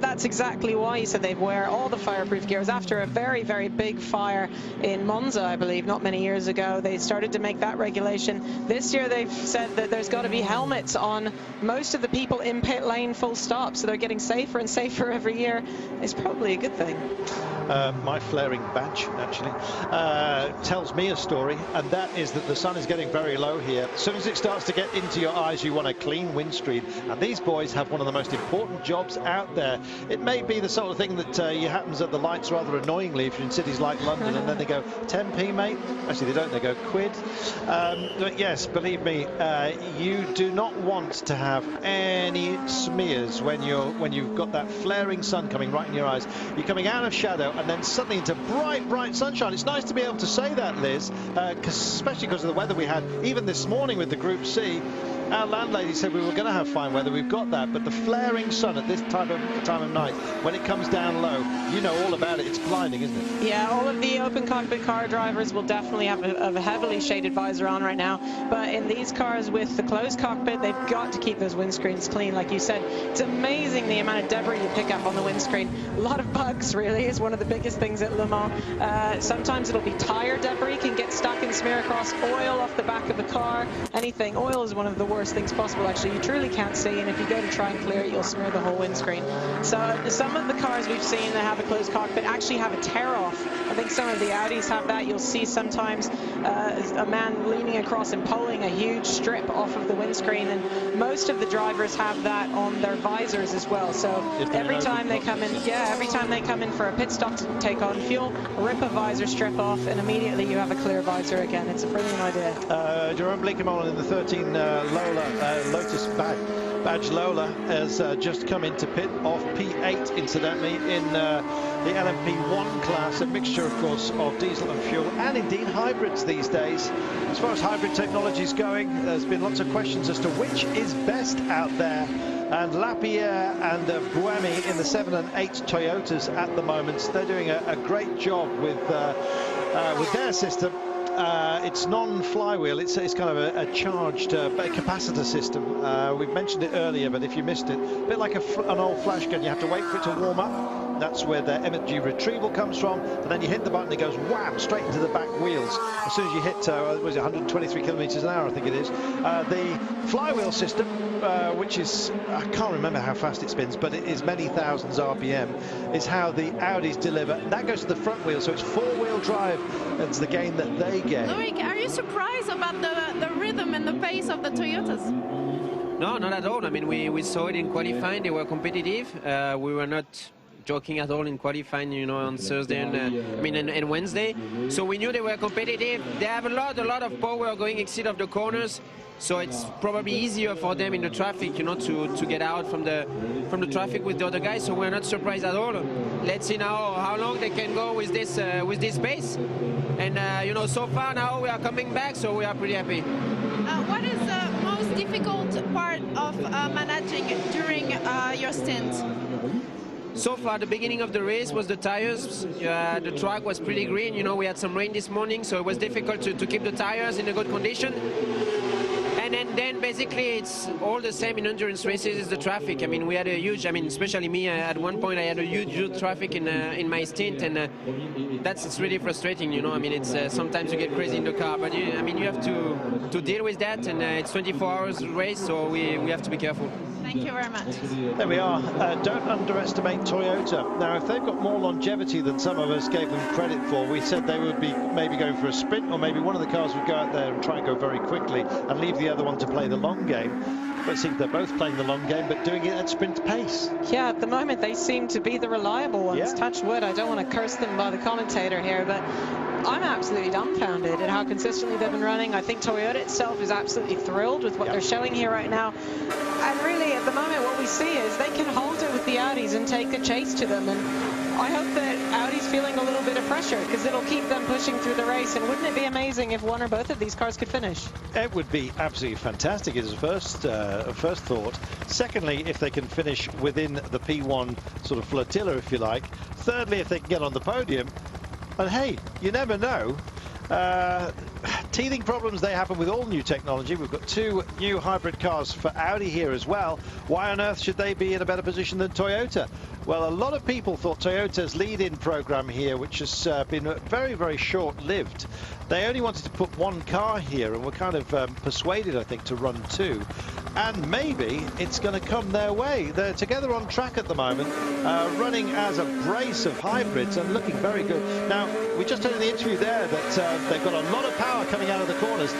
that's exactly why he said they wear all the fireproof gears. After a very, very big fire in Monza, I believe, not many years ago, they started to make that regulation. This year they've said that there's got to be helmets on most of the people in pit lane full stop, so they're getting safer and safer every year. It's probably a good thing. My flaring badge actually tells me a story, and that is that the sun is getting very low here. As soon as it starts to get into your eyes, you want a clean windscreen, and these boys have one of the most important jobs out there. It may be the sort of thing that happens at the lights rather annoyingly if you're in cities like London, and then they go 10p, mate. Actually, they don't, they go quid. But yes, believe me, you do not want to have any smears when you've got that flaring sun coming right in your eyes. You're coming out of shadow and then suddenly into bright, bright sunshine. It's nice to be able to say that, Liz, especially because of the weather we had even this morning with the Group C. Our landlady said we were going to have fine weather. We've got that, but the flaring sun at this time of night, when it comes down low, you know all about it. It's blinding, isn't it? Yeah, all of the open cockpit car drivers will definitely have a heavily shaded visor on right now. But in these cars with the closed cockpit, they've got to keep those windscreens clean. Like you said, it's amazing the amount of debris you pick up on the windscreen. A lot of bugs, really, is one of the biggest things at Le Mans. Sometimes it'll be tire debris, can get stuck and smear across, oil off the back of the car, anything. Oil is one of the worst things possible, actually. You truly can't see, and if you go to try and clear it, you'll smear the whole windscreen. So some of the cars we've seen that have a closed cockpit actually have a tear-off. I think some of the Audis have that. You'll see sometimes a man leaning across and pulling a huge strip off of the windscreen, and most of the drivers have that on their visors as well. So every time they come in, for a pit stop to take on fuel, rip a visor strip off, and immediately you have a clear visor again. It's a brilliant idea. Jerome Bleekemolen in the 13 Lotus badge Lola has just come into pit off P8, incidentally, in the LMP1 class, a mixture, of course, of diesel and fuel, and indeed hybrids these days. As far as hybrid technology is going, there's been lots of questions as to which is best out there. And Lapierre and Buemi in the 7 and 8 Toyotas at the moment, they're doing a great job with their system. It's non-flywheel, it's kind of a charged capacitor system. We've mentioned it earlier, but if you missed it, a bit like an old flash gun, you have to wait for it to warm up. That's where the energy retrieval comes from. And then you hit the button, it goes wham, straight into the back wheels. As soon as you hit, was it 123 kilometers an hour, I think it is. The flywheel system, which is, I can't remember how fast it spins, but it is many thousands RPM, is how the Audis deliver. That goes to the front wheel, so it's four-wheel drive. That's the gain that they get. Loic, are you surprised about the rhythm and the pace of the Toyotas? No, not at all. I mean, we saw it in qualifying. They were competitive. We were not joking at all in qualifying, you know, on Thursday and Wednesday. So we knew they were competitive. They have a lot of power going exit of the corners. So it's probably easier for them in the traffic, you know, to get out from the traffic with the other guys. So we're not surprised at all. Let's see now how long they can go with this pace. And you know, so far now we are coming back, so we are pretty happy. What is the most difficult part of managing during your stint? So far, the beginning of the race was the tires. The track was pretty green. You know, we had some rain this morning, so it was difficult to keep the tires in a good condition. And then basically it's all the same in endurance races is the traffic. I mean, we had a huge, I mean, especially me, at one point I had a huge traffic in my stint, and it's really frustrating, you know. I mean, it's sometimes you get crazy in the car, but I mean, you have to deal with that, and it's 24 hours race, so we have to be careful. Thank you very much. There we are. Don't underestimate Toyota. Now, if they've got more longevity than some of us gave them credit for, we said they would be maybe going for a sprint, or maybe one of the cars would go out there and try and go very quickly and leave the other one to play the long game. But it seems they're both playing the long game, but doing it at sprint pace. Yeah, at the moment they seem to be the reliable ones. Yeah. Touch wood. I don't want to curse them by the commentator here, but I'm absolutely dumbfounded at how consistently they've been running. I think Toyota itself is absolutely thrilled with what they're showing here right now. And really, at the moment, what we see is they can hold it with the Audis and take the chase to them. And I hope that Audi's feeling a little bit of pressure, because it'll keep them pushing through the race. And wouldn't it be amazing if one or both of these cars could finish? It would be absolutely fantastic as a first thought. Secondly, if they can finish within the P1 sort of flotilla, if you like. Thirdly, if they can get on the podium. And hey, you never know. Teething problems, they happen with all new technology. We've got two new hybrid cars for Audi here as well. Why on earth should they be in a better position than Toyota? Well, a lot of people thought Toyota's lead-in program here, which has been very, very short-lived. They only wanted to put one car here and were kind of persuaded, I think, to run two. And maybe it's going to come their way. They're together on track at the moment, running as a brace of hybrids and looking very good. Now, we just heard in the interview there that they've got a lot of power coming out of the corners.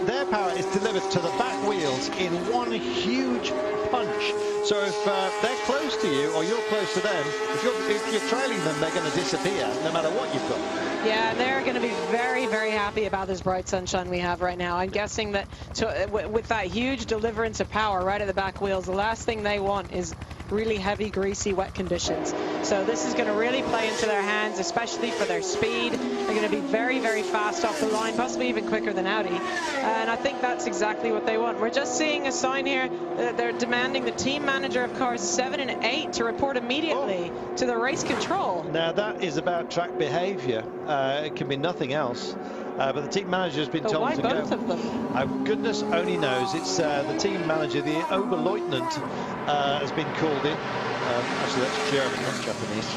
Their power is delivered to the back wheels in one huge punch. So if they're close to you or you're close to them, if you're trailing them, they're going to disappear no matter what you've got. Yeah, they're going to be very, very happy about this bright sunshine we have right now. I'm guessing that with that huge deliverance of power right at the back wheels, the last thing they want is really heavy, greasy, wet conditions. So this is going to really play into their hands, especially for their speed. They're going to be very, very fast off the line, possibly even quicker than Audi. And I think that's exactly what they want. We're just seeing a sign here that they're demanding the team manager of cars 7 and 8 to report immediately to the race control. Now that is about track behavior. It can be nothing else. But the team manager has been told to go. Why both of them? Goodness only knows. It's the team manager, the Oberleutnant, has been called in. Actually, that's German, not Japanese.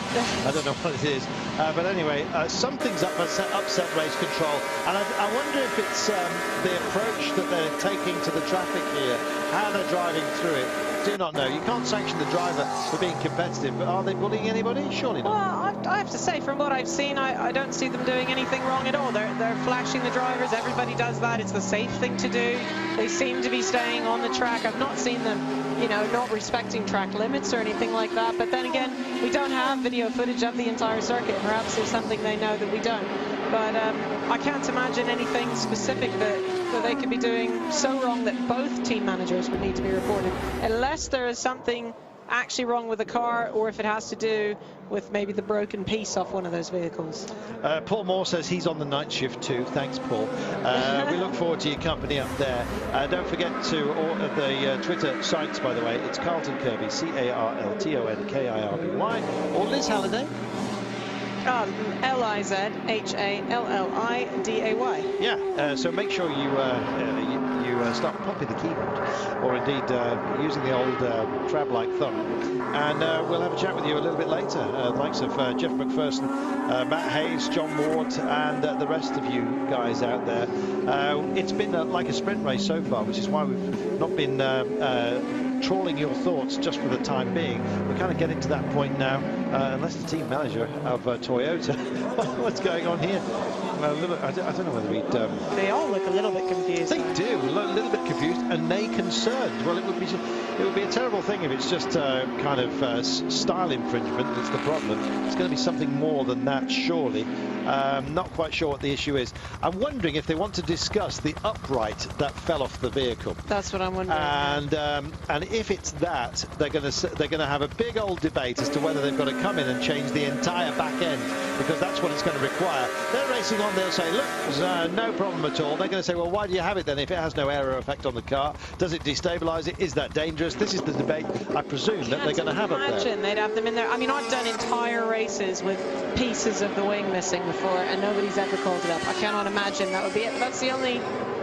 I don't know what it is. But anyway, something's upset race control. And I wonder if it's the approach that they're taking to the traffic here, how they're driving through it. Do not know. You can't sanction the driver for being competitive, but are they bullying anybody? Surely not. Well, I have to say, from what I've seen, I don't see them doing anything wrong at all. They're flashing the drivers. Everybody does that. It's the safe thing to do. They seem to be staying on the track. I've not seen them, you know, not respecting track limits or anything like that. But then again, we don't have video footage of the entire circuit. Perhaps there's something they know that we don't. But I can't imagine anything specific that they could be doing so wrong that both team managers would need to be reported, unless there is something actually wrong with the car, or if it has to do with maybe the broken piece off one of those vehicles. Paul Moore says he's on the night shift too. Thanks, Paul. We look forward to your company up there. Don't forget to all of the Twitter sites, by the way. It's Carlton Kirby, CarltonKirby, or Liz Halliday. Lizhallaliday. Yeah, so make sure you you start pumping the keyboard, or indeed using the old trab-like thumb. And we'll have a chat with you a little bit later. The likes of Jeff McPherson, Matt Hayes, John Ward, and the rest of you guys out there. It's been like a sprint race so far, which is why we've not been trawling your thoughts just for the time being. We're kind of getting to that point now, unless the team manager of Toyota. What's going on here? I don't know whether he'd... They all look a little bit confused. They do, a little bit confused, and they concerned. Well, it would be a terrible thing if it's just kind of style infringement that's the problem. It's going to be something more than that, surely. Not quite sure what the issue is. I'm wondering if they want to discuss the upright that fell off the vehicle. That's what I'm wondering. And if it's that, they're going to have a big old debate as to whether they've got to come in and change the entire back end, because that's what it's going to require. They're racing on. They'll say, look, there's no problem at all. They're going to say, well, why do you have it then if it has no aero effect on the car? Does it destabilize it? Is that dangerous? This is the debate I presume that they're going to have up there. Imagine they'd have them in there. I mean, I've done entire races with pieces of the wing missing before, and nobody's ever called it up. I cannot imagine that would be it. But that's the only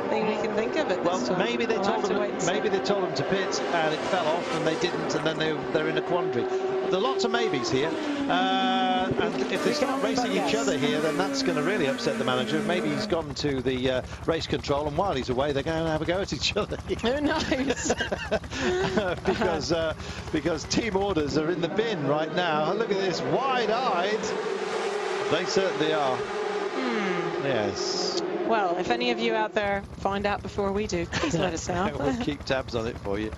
thing we can think of it. Well, maybe they told them to pit, and it fell off, and they didn't, and then they're in a quandary. There are lots of maybes here, and if they start racing each other here, then that's going to really upset the manager. Maybe he's gone to the race control, and while he's away, they're going to have a go at each other. Who knows? because team orders are in the bin right now. Look at this, wide-eyed. They certainly are. Yes. Well, if any of you out there find out before we do, please let us know. We'll keep tabs on it for you.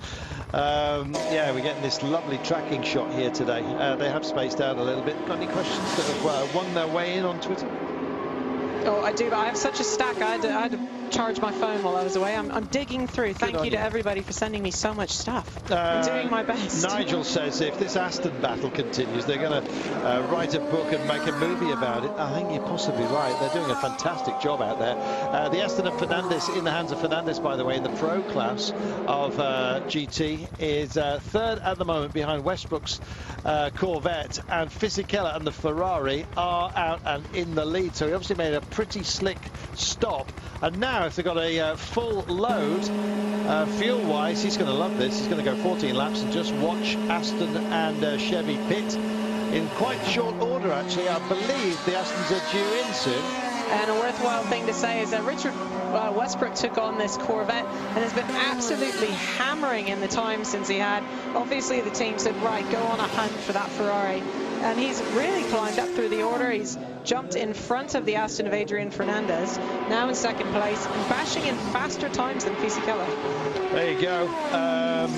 Yeah, we're getting this lovely tracking shot here today. They have spaced out a little bit. Got any questions that have won their way in on Twitter? Oh, I do. I have such a stack. I had to charge my phone while I was away. I'm digging through. Thank you to everybody for sending me so much stuff. I'm doing my best. Nigel says if this Aston battle continues, they're going to write a book and make a movie about it. I think you're possibly right. They're doing a fantastic job out there. The Aston of Fernandez, in the hands of Fernandez, by the way, in the pro class of GT, is third at the moment behind Westbrook's Corvette, and Fisichella and the Ferrari are out and in the lead. So he obviously made a pretty slick stop, and now if they've got a full load fuel-wise, he's going to love this. He's going to go 14 laps and just watch Aston and Chevy pit in quite short order. Actually, I believe the Astons are due in soon. And a worthwhile thing to say is that Richard Westbrook took on this Corvette and has been absolutely hammering in the time since he had. Obviously, the team said, right, go on a hunt for that Ferrari. And he's really climbed up through the order. He's jumped in front of the Aston of Adrian Fernandez, now in second place, and bashing in faster times than Fisichella. There you go.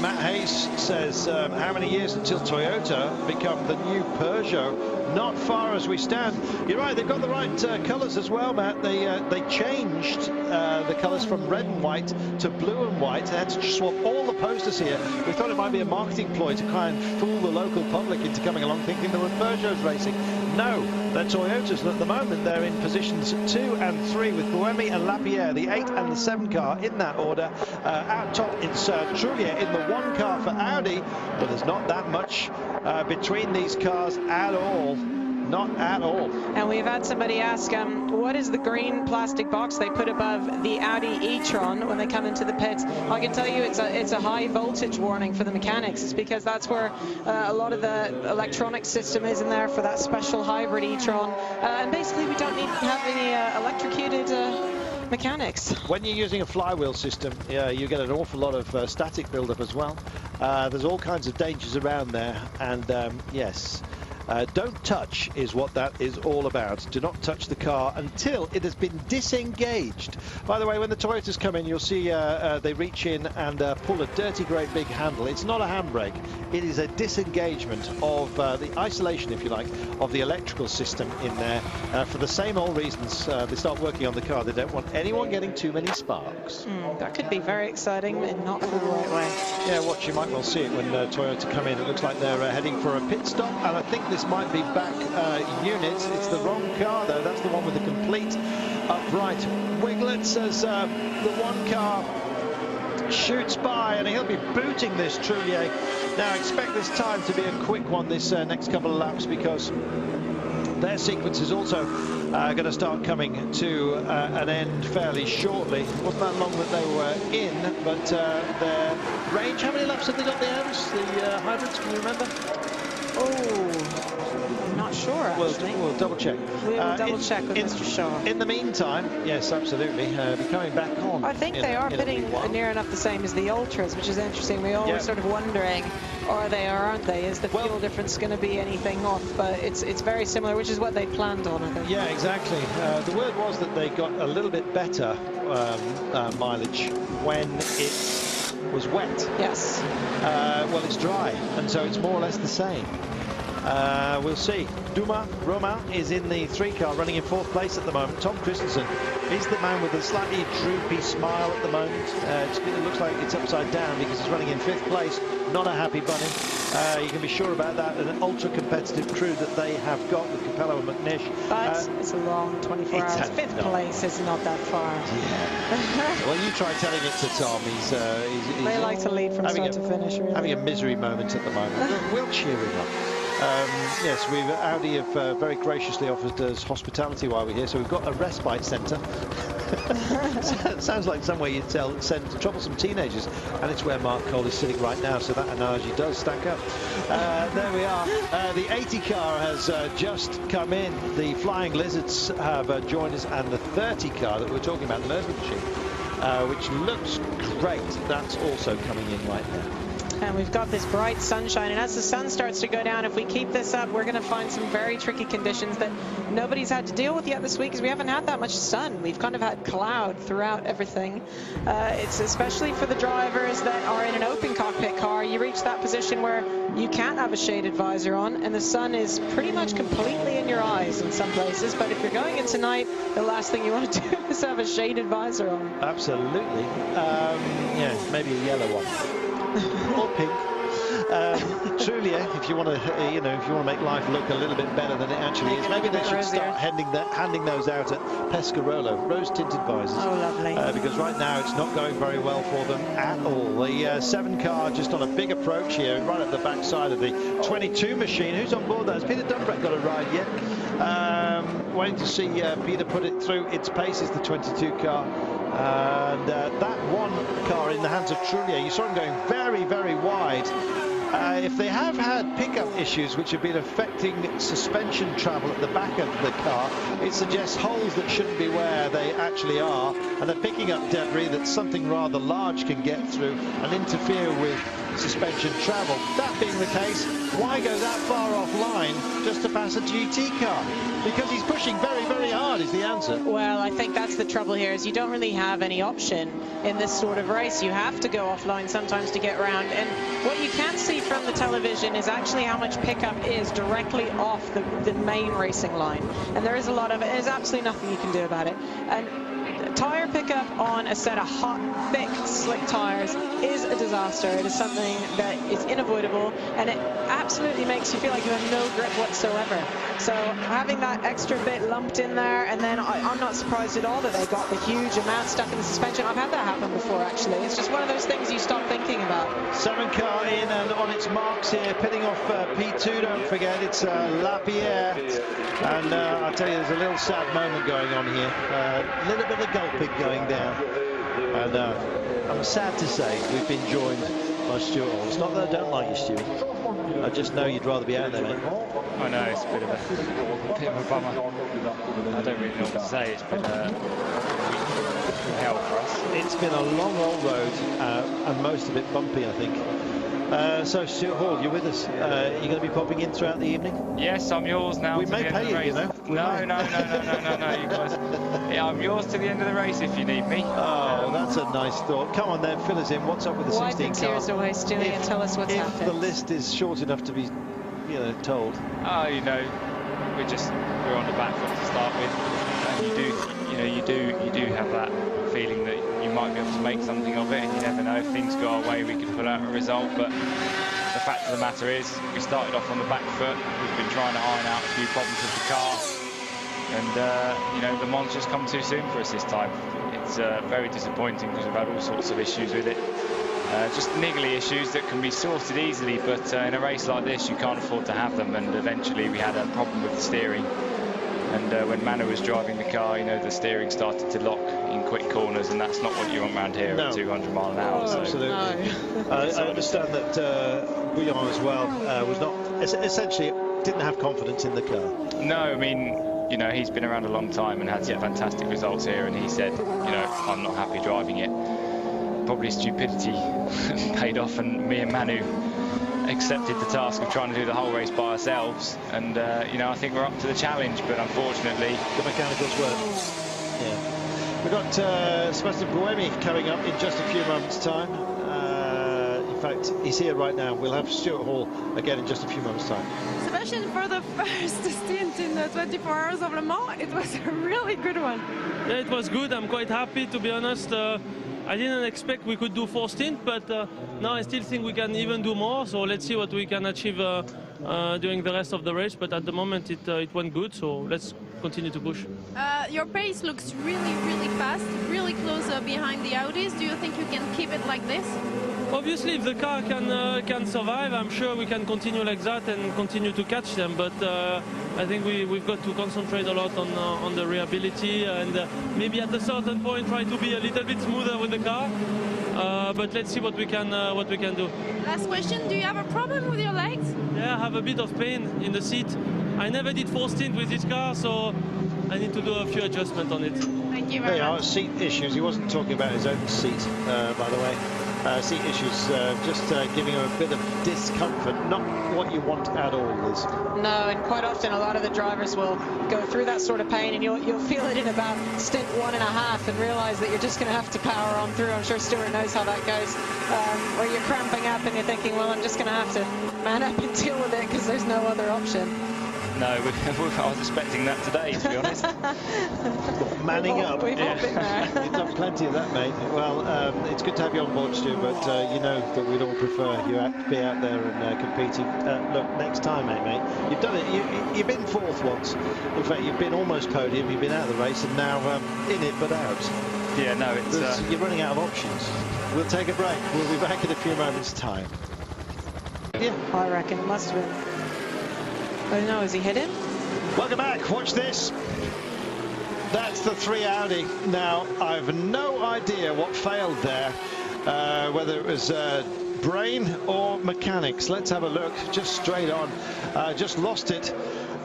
Matt Hayes says, how many years until Toyota become the new Peugeot? Not far as we stand. You're right, they've got the right colours as well, Matt. They changed the colours from red and white to blue and white. They had to swap all the posters here. We thought it might be a marketing ploy to try and fool the local public into coming along thinking there were Peugeots racing. No, they're Toyotas, and at the moment they're in positions 2 and 3 with Buemi and Lapierre, the 8 and the 7 car in that order. Out top it's Trullier in the 1 car for Audi, but there's not that much between these cars at all. Not at all. And we've had somebody ask, what is the green plastic box they put above the Audi e-tron when they come into the pits? I can tell you it's a high voltage warning for the mechanics. It's because that's where a lot of the electronic system is in there for that special hybrid e-tron. And basically we don't need to have any electrocuted mechanics. When you're using a flywheel system, you get an awful lot of static buildup as well. There's all kinds of dangers around there, and yes. Don't touch is what that is all about. Do not touch the car until it has been disengaged. By the way, when the Toyotas come in, you'll see they reach in and pull a dirty, great big handle. It's not a handbrake. It is a disengagement of the isolation, if you like, of the electrical system in there. For the same old reasons, they start working on the car. They don't want anyone getting too many sparks. That could be very exciting and not the right way. Yeah, watch, you might well see it when Toyota come in. It looks like they're heading for a pit stop, and I think this might be back units. It's the wrong car, though. That's the one with the complete upright wiglets as the 1 car shoots by, and he'll be booting this Trullier. Now expect this time to be a quick one, this next couple of laps, because Their sequence is also going to start coming to an end fairly shortly. Wasn't that long that they were in, but their range, how many laps have they got, the AMs, the hybrids, can you remember? Oh, I'm not sure, actually. We'll double check. We'll double check with Mr. Shaw. In the meantime, yes, absolutely, be coming back on. I think they are pitting near enough the same as the Ultras, which is interesting. We all were sort of wondering, are they or aren't they? Is the fuel difference going to be anything off? But it's very similar, which is what they planned on, I think. Yeah, exactly. The word was that they got a little bit better mileage when it was wet. Yes. Well, it's dry, and so it's more or less the same. We'll see. Duma Roma is in the 3 car, running in 4th place at the moment. Tom Christensen is the man with a slightly droopy smile at the moment. It looks like it's upside down because he's running in 5th place. Not a happy bunny. You can be sure about that. An ultra-competitive crew that they have got with Capello and McNish. But it's a long 24 hours. 5th place is not that far. Yeah. Well, you try telling it to Tom. He's they like to lead from start to finish, really. Having a misery moment at the moment. We'll cheer him up. Yes, Audi have very graciously offered us hospitality while we're here, so we've got a respite centre. Sounds like somewhere you'd send troublesome teenagers, and it's where Mark Cole is sitting right now, so that analogy does stack up. There we are. The 80 car has just come in. The Flying Lizards have joined us, and the 30 car that we're talking about, the Mercury machine, which looks great, that's also coming in right now. And we've got this bright sunshine, and as the sun starts to go down, if we keep this up, we're going to find some very tricky conditions that nobody's had to deal with yet this week, because we haven't had that much sun. We've kind of had cloud throughout everything. It's especially for the drivers that are in an open cockpit car. You reach that position where you can't have a shaded visor on, and the sun is pretty much completely in your eyes in some places. But if you're going in tonight, the last thing you want to do is have a shaded visor on. Absolutely. Yeah, maybe a yellow one. Or pink. Truly, if you want to, if you want to make life look a little bit better than it actually is, maybe they should start handing those out at Pescarolo, rose-tinted visors. Oh, lovely. Because right now it's not going very well for them at all. The 7 car just on a big approach here, right at the back side of the 22 machine. Who's on board? Has Peter Dunbrek got a ride yet? Waiting to see Peter put it through its paces, the 22 car. And that 1 car in the hands of Trullier, you saw him going very, very wide. If they have had pickup issues which have been affecting suspension travel at the back of the car, it suggests holes that shouldn't be where they actually are, and they're picking up debris that something rather large can get through and interfere with suspension travel. That being the case, why go that far offline just to pass a GT car? Because he's pushing very, very hard is the answer. Well, I think that's the trouble here, is you don't really have any option in this sort of race. You have to go offline sometimes to get around, and what you can't see from the television is actually how much pickup is directly off the main racing line, and there is a lot of it. There's absolutely nothing you can do about it. And tire pickup on a set of hot, thick, slick tires is a disaster. It is something that is unavoidable, and it absolutely makes you feel like you have no grip whatsoever. So having that extra bit lumped in there, and then I'm not surprised at all that they got the huge amount stuck in the suspension. I've had that happen before, actually. It's just one of those things you stop thinking about. 7 car in and on its marks here, pitting off P2, don't forget, it's Lapierre. And I'll tell you, there's a little sad moment going on here. A little bit of gulping going down. And I'm sad to say we've been joined by Stuart Hall. It's not that I don't like you, Stuart. I just know you'd rather be out there, mate. I know, it's a bit of a bummer. I don't really know what to say. It's been hell for us. It's been a long old road, and most of it bumpy, I think. So Stuart Hall, you're with us. You're going to be popping in throughout the evening? Yes, I'm yours now. We may pay you, you know. No, you guys. Yeah, I'm yours to the end of the race if you need me. Oh, that's a nice thought. Come on then, fill us in. What's up with the 16 car? Wipe the tears away, Stewie, and tell us what's happened. If the list is short enough to be, told. Oh, we're on the back foot to start with, and you do have that feeling that you might be able to make something of it, and you never know. If things go our way, we could pull out a result, but the fact of the matter is we started off on the back foot. We've been trying to iron out a few problems with the car, and Le Mans just come too soon for us this time. It's very disappointing because we've had all sorts of issues with it. Just niggly issues that can be sorted easily, but in a race like this you can't afford to have them, and eventually we had a problem with the steering. And when Manu was driving the car, you know, the steering started to lock in quick corners, and that's not what you want around here at 200 mile an hour. So. Absolutely. I understand that Bouillon as well was not, essentially didn't have confidence in the car. No, I mean, you know, he's been around a long time and had some fantastic results here, and he said, you know, I'm not happy driving it. Probably stupidity paid off, and me and Manu accepted the task of trying to do the whole race by ourselves, and you know, I think we're up to the challenge, but unfortunately the mechanicals weren't. Yeah, we've got Sebastian Buemi coming up in just a few moments' time. In fact, he's here right now. We'll have Stuart Hall again in just a few moments' time. Sebastian, for the first stint in the 24 Hours of Le Mans, it was a really good one. Yeah, it was good. I'm quite happy, to be honest. I didn't expect we could do 4 stints, but now I still think we can even do more. So let's see what we can achieve during the rest of the race. But at the moment, it went good. So let's continue to push. Your pace looks really, really fast, really close behind the Audis. Do you think you can keep it like this? Obviously, if the car can survive, I'm sure we can continue like that and continue to catch them. But I think we've got to concentrate a lot on the reliability, and maybe at a certain point try to be a little bit smoother with the car. But let's see what we can do. Last question: do you have a problem with your legs? Yeah, I have a bit of pain in the seat. I never did 4 stints with this car, so I need to do a few adjustments on it. Thank you very much. Seat issues. He wasn't talking about his own seat, by the way. Seat issues, just giving him a bit of discomfort, not what you want at all, Liz. No, and quite often a lot of the drivers will go through that sort of pain, and you'll feel it in about stint 1.5 and realize that you're just going to have to power on through. I'm sure Stuart knows how that goes, where you're cramping up and you're thinking, well, I'm just going to have to man up and deal with it because there's no other option. No, I was expecting that today, to be honest. Manning up. We've all been there. You've done plenty of that, mate. Well, it's good to have you on board, Stu, but you know that we'd all prefer you to be out there and competing. Look, next time, mate, you've done it. You've been 4th once. In fact, you've been almost podium. You've been out of the race, and now in it but out. Yeah, no, it's... You're running out of options. We'll take a break. We'll be back in a few moments' time. Yeah, I reckon it must have been. I don't know, is he hidden? Welcome back, watch this. That's the 3 Audi. Now, I've no idea what failed there, whether it was brain or mechanics. Let's have a look, just straight on. Just lost it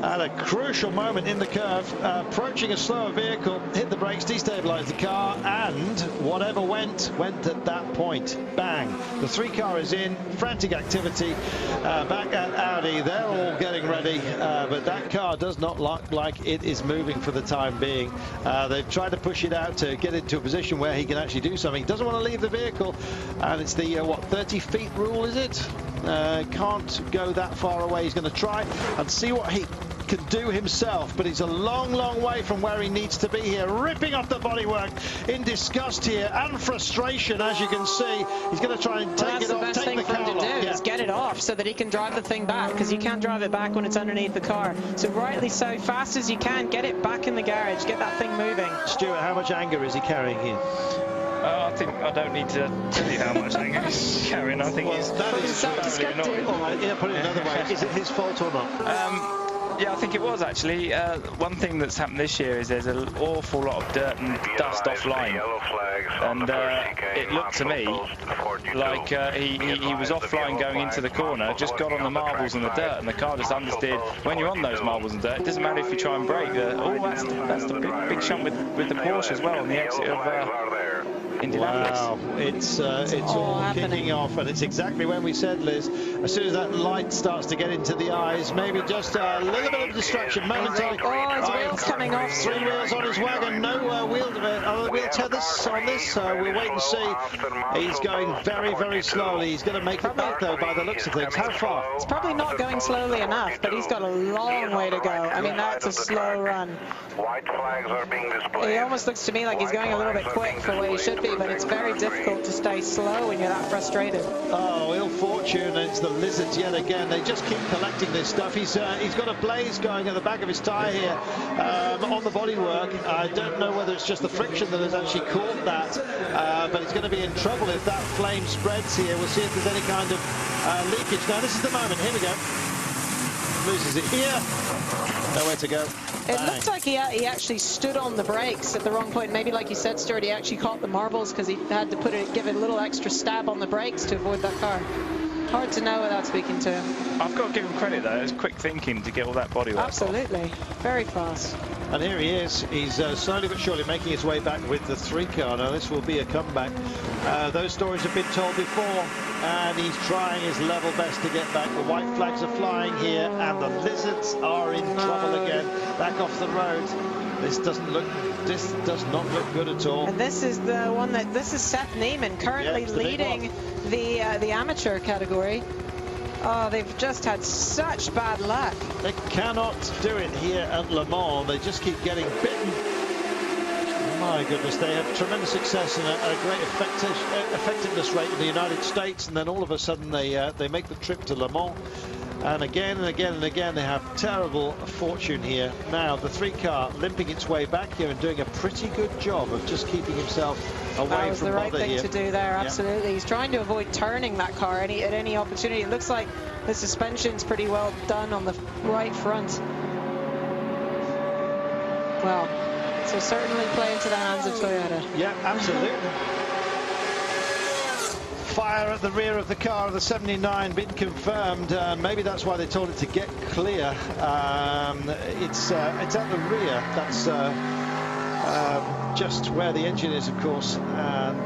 at a crucial moment in the curve, approaching a slower vehicle, hit the brakes, destabilized the car, and whatever went at that point. Bang. The 3 car is in, frantic activity back at Audi. They're all getting ready, but that car does not look like it is moving for the time being. They've tried to push it out to get into a position where he can actually do something. He doesn't want to leave the vehicle, and it's the, 30 feet rule, is it? Can't go that far away. He's going to try and see what he can do himself, but he's a long way from where he needs to be here, ripping off the bodywork in disgust here and frustration. As you can see, he's going to try and take it off, that's the best thing for him to do, is get it off so that he can drive the thing back, because you can't drive it back when it's underneath the car. So rightly so, fast as you can, get it back in the garage, get that thing moving. Stuart, how much anger is he carrying here? I think I don't need to tell you how much anger he's carrying. I think that is very annoying. All right, yeah, put it another way. Is it his fault or not? Yeah, I think it was actually. One thing that's happened this year is there's an awful lot of dirt and dust offline, and it looked to me like he was offline going into the corner, just got on the marbles and the dirt, and the car just understeered. When you're on those marbles and dirt, it doesn't matter if you try and brake. That's the big shunt with the Porsche as well on the exit of Indianapolis. Wow, it's all kicking off, and it's exactly when we said, Liz, as soon as that light starts to get into the eyes, maybe just a little bit of distraction momentarily. Oh, his wheels coming off. 3 wheels on his wagon, no wheel tethers on this, we'll wait and see. He's going very slowly. He's going to make it back, though, by the looks of things. How far? It's probably not going slowly enough, but he's got a long way to go. I mean, that's a slow run. White flags are being displayed. He almost looks to me like he's going a little bit quick for where he should be. easy, but it's very difficult to stay slow when you're that frustrated. Oh, ill fortune, and it's the Lizards yet again. They just keep collecting this stuff. He's got a blaze going at the back of his tyre here on the bodywork. I don't know whether it's just the friction that has actually caused that, but he's going to be in trouble if that flame spreads here. We'll see if there's any kind of leakage. Now, this is the moment. Here we go. Loses it here. Nowhere to go. It looked like he actually stood on the brakes at the wrong point. Maybe, like you said, Stuart, he actually caught the marbles because he had to give it a little extra stab on the brakes to avoid that car. Hard to know without speaking to him. I've got to give him credit, though. It's quick thinking to get all that bodywork Absolutely. off. Very fast. And here he is. He's slowly but surely making his way back with the 3 car. Now, this will be a comeback. Those stories have been told before, and he's trying his level best to get back. The white flags are flying here, and the Lizards are in trouble again. Back off the road. This does not look good at all. And this is the one this is Seth Neiman currently leading the amateur category. Oh, they've just had such bad luck. They cannot do it here at Le Mans. They just keep getting bitten. My goodness, they have tremendous success and a great effectiveness rate in the United States, and then all of a sudden they make the trip to Le Mans. And again and again and again, they have terrible fortune here. Now, the 3 car limping its way back here and doing a pretty good job of just keeping himself away from bother here. That was the right thing to do there, absolutely. Yeah. He's trying to avoid turning that car at any opportunity. It looks like the suspension's pretty well done on the right front. Well, so certainly play into the hands of Toyota. Yeah, absolutely. Fire at the rear of the car of the 79 been confirmed. Maybe that's why they told it to get clear. It's at the rear. That's just where the engine is, of course. And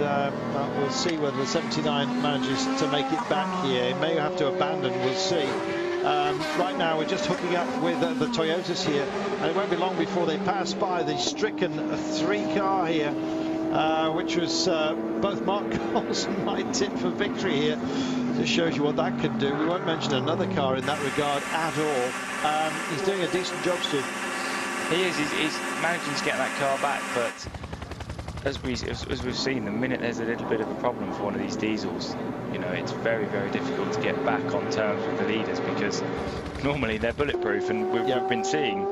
we'll see whether the 79 manages to make it back here. It may have to abandon. We'll see. Right now, we're just hooking up with the Toyotas here, and it won't be long before they pass by the stricken 3 car here. Which was both Mark Coles and my tip for victory here. Just shows you what that can do. We won't mention another car in that regard at all. He's doing a decent job, Stu. He is. He's managing to get that car back, but as we've seen, the minute there's a little bit of a problem for one of these diesels, you know, it's very, very difficult to get back on terms with the leaders, because normally they're bulletproof, and we've been seeing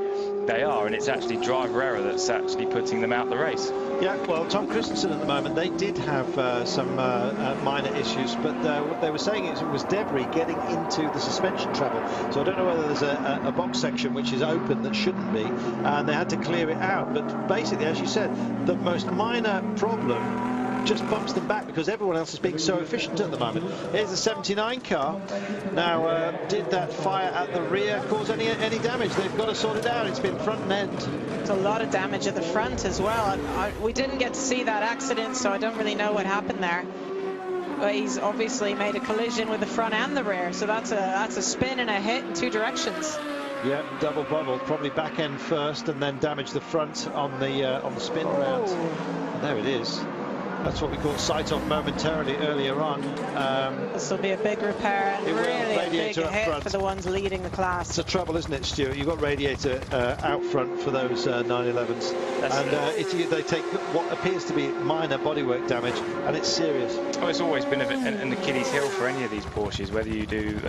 they are, and it's actually driver error that's actually putting them out the race. Yeah, well, Tom Christensen at the moment, they did have some minor issues, but what they were saying is it was debris getting into the suspension travel. So I don't know whether there's a box section which is open that shouldn't be, and they had to clear it out. But basically, as you said, the most minor problem just bumps them back because everyone else is being so efficient at the moment. Here's the 79 car. Now, did that fire at the rear cause any damage? They've got to sort it out. It's been front and end. There's a lot of damage at the front as well. We didn't get to see that accident, so I don't really know what happened there. But he's obviously made a collision with the front and the rear, so that's a spin and a hit in 2 directions. Yeah, double bubble, probably back end first, and then damage the front on the spin round. There it is. That's what we caught sight of momentarily earlier on. This will be a big repair and really a big hit for the ones leading the class. It's the trouble, isn't it, Stuart? You've got radiator out front for those 911s. And they take what appears to be minor bodywork damage, and it's serious. Oh, it's always been an Achilles heel for any of these Porsches, whether you do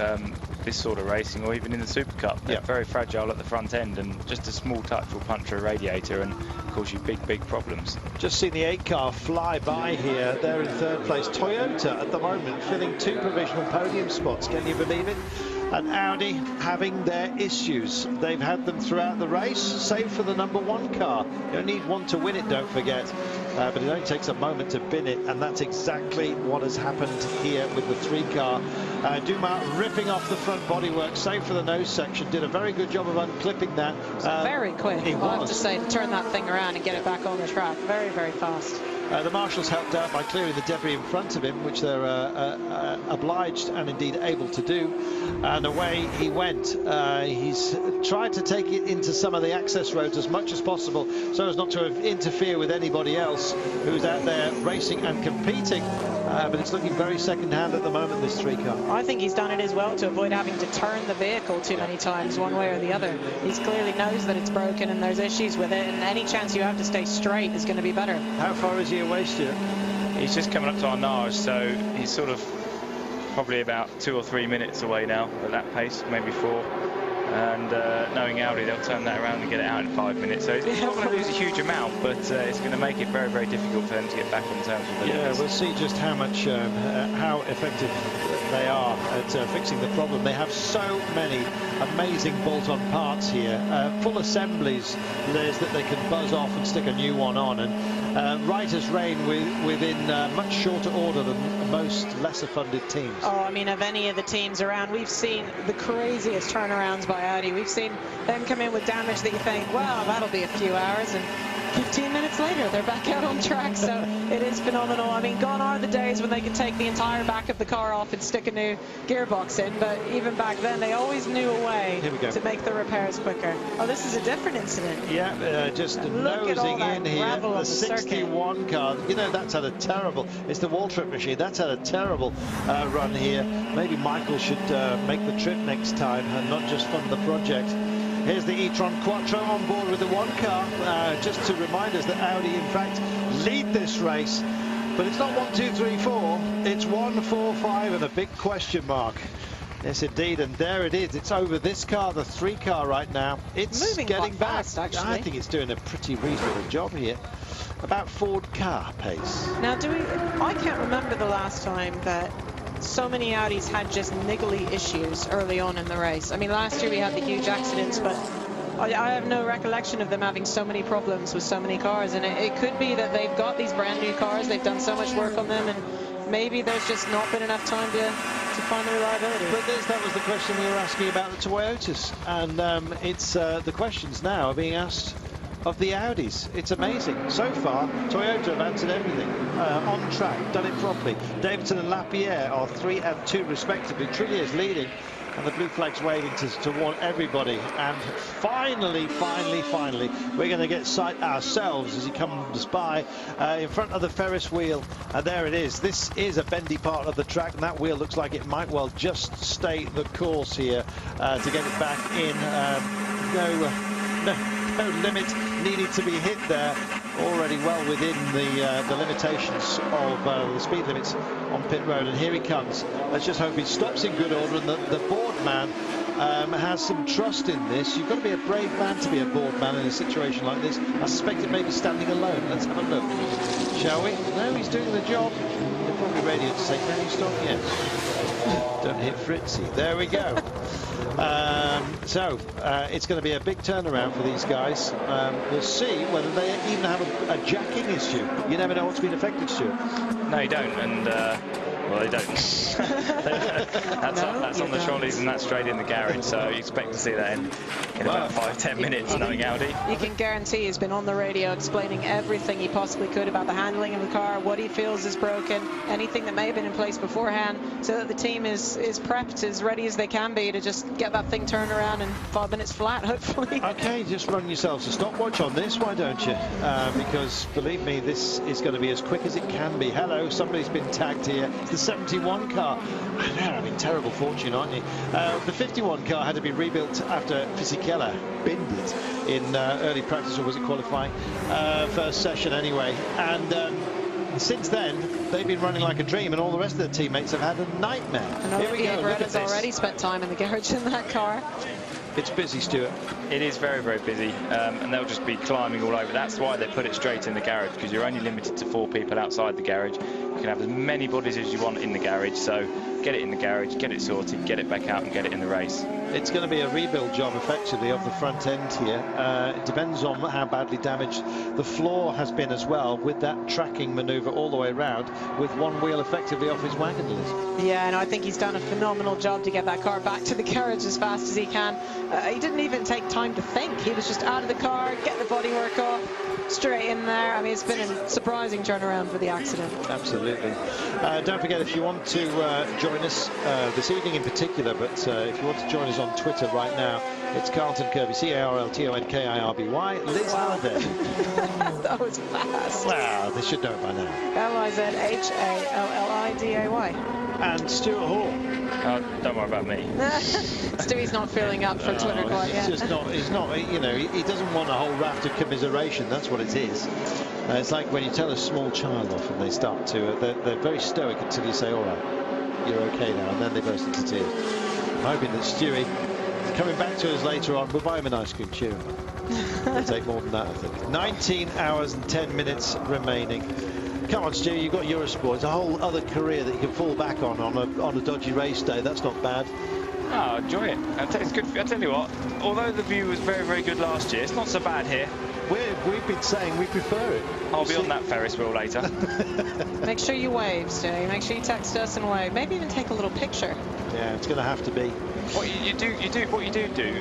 this sort of racing or even in the Super Cup. They're very fragile at the front end, and just a small touch will puncture a radiator and cause you big problems. Just seen the 8 car fly by here. They're in 3rd place. Toyota at the moment filling 2 provisional podium spots. Can you believe it? And Audi having their issues. They've had them throughout the race, save for the number 1 car. You don't need one to win it, don't forget. But it only takes a moment to bin it, and that's exactly what has happened here with the 3 car. Dumas ripping off the front bodywork, save for the nose section. Did a very good job of unclipping that. Very quick, I have to say, to turn that thing around and get it back on the track. Very, very fast. The marshals helped out by clearing the debris in front of him, which they're obliged and indeed able to do. And away he went. He's tried to take it into some of the access roads as much as possible so as not to interfere with anybody else who's out there racing and competing. But it's looking very second-hand at the moment, this 3 car. I think he's done it as well to avoid having to turn the vehicle too many times one way or the other. He clearly knows that it's broken and there's issues with it, and any chance you have to stay straight is going to be better. How far is he away, Stuart? He's just coming up to Arnage, so he's sort of probably about 2 or 3 minutes away now at that pace, maybe 4. And knowing Audi, they'll turn that around and get it out in 5 minutes. So he's not going to lose a huge amount, but it's going to make it very, very difficult for them to get back on terms with the limits. We'll see just how much, how effective they are at fixing the problem. They have so many amazing bolt-on parts here, full assemblies, Liz, that they can buzz off and stick a new one on. And right as rain within much shorter order than most lesser funded teams. Oh, I mean, of any of the teams around, we've seen the craziest turnarounds by Audi. We've seen them come in with damage that you think, well, that'll be a few hours, and 15 minutes later they're back out on track. So it is phenomenal. I mean, gone are the days when they could take the entire back of the car off and stick a new gearbox in, but even back then they always knew a way to make the repairs quicker. Oh, this is a different incident. Yeah, just nosing in here. The 61 car, you know, that's had a terrible, it's the Waltrip machine, that's had a terrible run here. Maybe Michael should make the trip next time and not just fund the project. Here's the e-tron Quattro on board with the 1 car, just to remind us that Audi in fact lead this race, but it's not 1, 2, 3, 4, it's 1, 4, 5 and a big question mark. Yes, indeed, and there it is. It's over this car, the 3 car right now. It's moving getting back. fast, actually. I think it's doing a pretty reasonable job here. About Ford car pace. Now, I can't remember the last time that so many Audis had just niggly issues early on in the race. I mean, last year we had the huge accidents, but I have no recollection of them having so many problems with so many cars. And it could be that they've got these brand new cars, they've done so much work on them, and maybe there's just not been enough time to find the reliability. But that was the question we were asking about the Toyotas, and it's the questions now are being asked of the Audis. It's amazing. So far, Toyota have answered everything. On track, done it properly. Davidson and Lapierre are 3 and 2 respectively. Trillier's leading, and the blue flag's waving to warn everybody. And finally, we're going to get sight ourselves as he comes by in front of the Ferris wheel. And there it is. This is a bendy part of the track, and that wheel looks like it might well just stay the course here to get it back in. No limit needed to be hit there. Already well within the limitations of the speed limits on pit road, and here he comes. Let's just hope he stops in good order, and the board man has some trust in this. You've got to be a brave man to be a board man in a situation like this. I suspect it may be standing alone. Let's have a look, shall we? No, he's doing the job. They're probably ready to say, can you stop? Yes. Don't hit Fritzy. There we go. So it's going to be a big turnaround for these guys. We'll see whether they even have a jacking issue. You never know what's been affected, Stuart. No, you don't, and well, they don't. That's on the trolleys, and that's straight in the garage, so you expect to see that in about 5-10 minutes, knowing Audi. You can guarantee he's been on the radio explaining everything he possibly could about the handling of the car, what he feels is broken, anything that may have been in place beforehand, so that the team is prepped, as ready as they can be to just get that thing turned around in 5 minutes flat, hopefully. Okay, just run yourselves a stopwatch on this, why don't you? Because believe me, this is going to be as quick as it can be. Hello, somebody's been tagged here. It's the 71 car. They're having terrible fortune, aren't you? The 51 car had to be rebuilt after Fisichella binned it in early practice, or was it qualifying? First session anyway. And since then, they've been running like a dream, and all the rest of the teammates have had a nightmare. Here we go. Look already spent time in the garage in that car. It's busy, Stuart. It is very, very busy, and they'll just be climbing all over. That's why they put it straight in the garage, because you're only limited to 4 people outside the garage. You can have as many bodies as you want in the garage, so get it in the garage, get it sorted, get it back out and get it in the race. It's going to be a rebuild job, effectively, of the front end here. It depends on how badly damaged the floor has been as well, with that tracking manoeuvre all the way around, with one wheel effectively off his wagon list. Yeah, and I think he's done a phenomenal job to get that car back to the garage as fast as he can. He didn't even take time to think. He was just out of the car, get the bodywork off, straight in there. I mean, it's been a surprising turnaround for the accident. Absolutely. Don't forget, if you want to join us this evening in particular, but if you want to join us on Twitter right now, it's Carlton Kirby, C-A-R-L-T-O-N-K-I-R-B-Y. Liz Halliday. That was fast. Wow, they should know it by now. L-I-Z-H-A-L-L-I-D-A-Y. And Stuart Hall. Don't worry about me. Stewie's not filling up for Twitter quite yet. He's not, you know, he doesn't want a whole raft of commiseration. That's what it is. It's like when you tell a small child off and they start to, they're very stoic until you say, all right, you're okay now, and then they burst into tears. I'm hoping that Stewie is coming back to us later on. We'll buy him an ice cream, cheer him up. It'll take more than that, I think. 19 hours and 10 minutes remaining. Come on, Stewie, you've got Eurosport. It's a whole other career that you can fall back on a dodgy race day. That's not bad. Oh, enjoy it. It's good. I tell you what, although the view was very, very good last year, it's not so bad here. We've been saying we prefer it. I'll be on that Ferris wheel later. Make sure you wave, Stewie. Make sure you text us and wave. Maybe even take a little picture. Yeah, it's going to have to be. What you do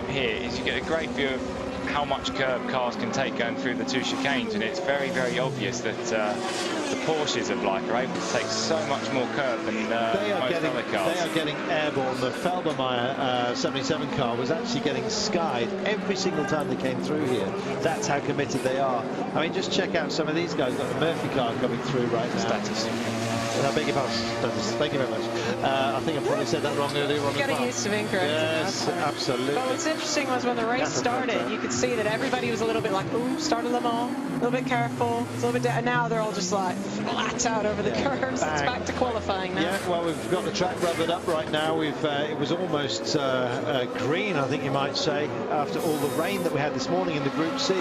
here is you get a great view of how much curb cars can take going through the two chicanes, and it's very, very obvious that the Porsches of Leica are able to take so much more curb than most other cars. They are getting airborne. The Felbermeyer 77 car was actually getting skied every single time they came through here. That's how committed they are. I mean, just check out some of these guys. Got the Murphy car coming through right now. Status. I beg your pardon. Thank you very much. I think I probably said that wrong earlier on. Getting used to being corrected. Yes, absolutely. But what's interesting was when the race started, you could see that everybody was a little bit like, ooh, started Le Mans, a little bit careful, a little bit and now they're all just like flat out over the curves. Bang. It's back to qualifying now. Yeah, well, we've got the track rubbered up right now. It was almost green, I think you might say, after all the rain that we had this morning in the Group C.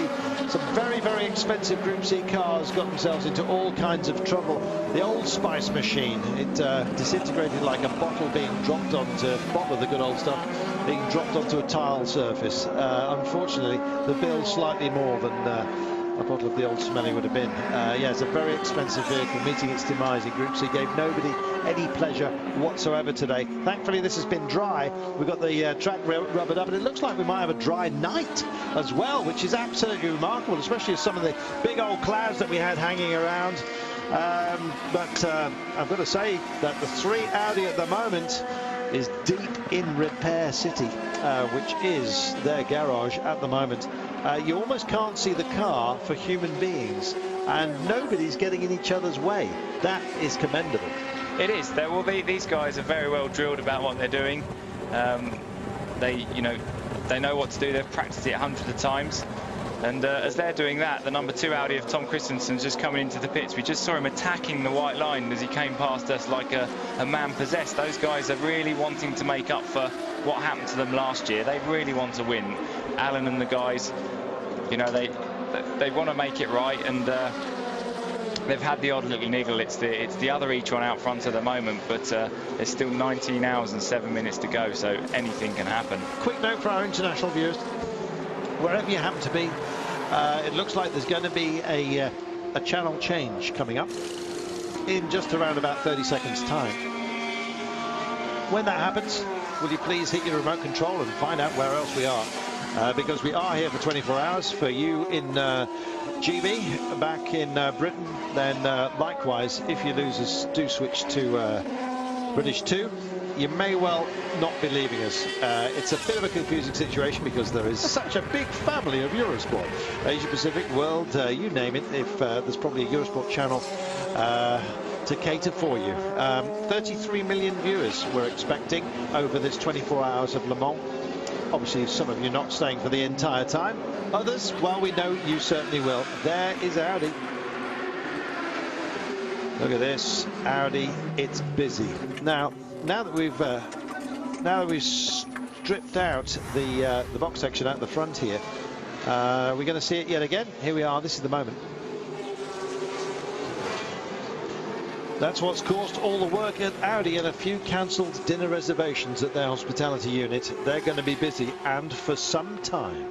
Some very, very expensive Group C cars got themselves into all kinds of trouble. The Old Spice machine, it disintegrated like a bottle being dropped onto bottle of the good old stuff being dropped onto a tile surface. Unfortunately, the bill slightly more than a bottle of the old smelly would have been. Yeah, it's a very expensive vehicle meeting its demise in Group C. Gave nobody any pleasure whatsoever today. Thankfully, this has been dry. We've got the track rubbered up, and it looks like we might have a dry night as well, which is absolutely remarkable, especially with some of the big old clouds that we had hanging around. But I've got to say that the 3 Audi at the moment is deep in Repair City, which is their garage at the moment. You almost can't see the car for human beings, and nobody's getting in each other's way. That is commendable. It is. These guys are very well drilled about what they're doing. They know what to do. They've practiced it hundreds of times. And as they're doing that, the number 2 Audi of Tom Christensen's just coming into the pits. We just saw him attacking the white line as he came past us like a man possessed. Those guys are really wanting to make up for what happened to them last year. They really want to win. Alan and the guys, you know, they want to make it right, and they've had the odd little niggle. It's the other e-tron out front at the moment, but there's still 19 hours and 7 minutes to go, so anything can happen. Quick note for our international viewers. Wherever you happen to be, it looks like there's going to be a channel change coming up in just around about 30 seconds time. When that happens, will you please hit your remote control and find out where else we are, because we are here for 24 hours. For you in GB back in Britain, then likewise, if you losers do switch to British 2, you may well not be leaving us. It's a bit of a confusing situation because there is such a big family of Eurosport. Asia Pacific, World, you name it. If there's probably a Eurosport channel to cater for you. 33 million viewers we're expecting over this 24 hours of Le Mans. Obviously, some of you not staying for the entire time. Others, well, we know you certainly will. There is Audi. Look at this, Audi. It's busy now. Now that we've stripped out the box section out the front here, we're going to see it yet again. Here we are. This is the moment. That's what's caused all the work at Audi and a few cancelled dinner reservations at their hospitality unit. They're going to be busy, and for some time.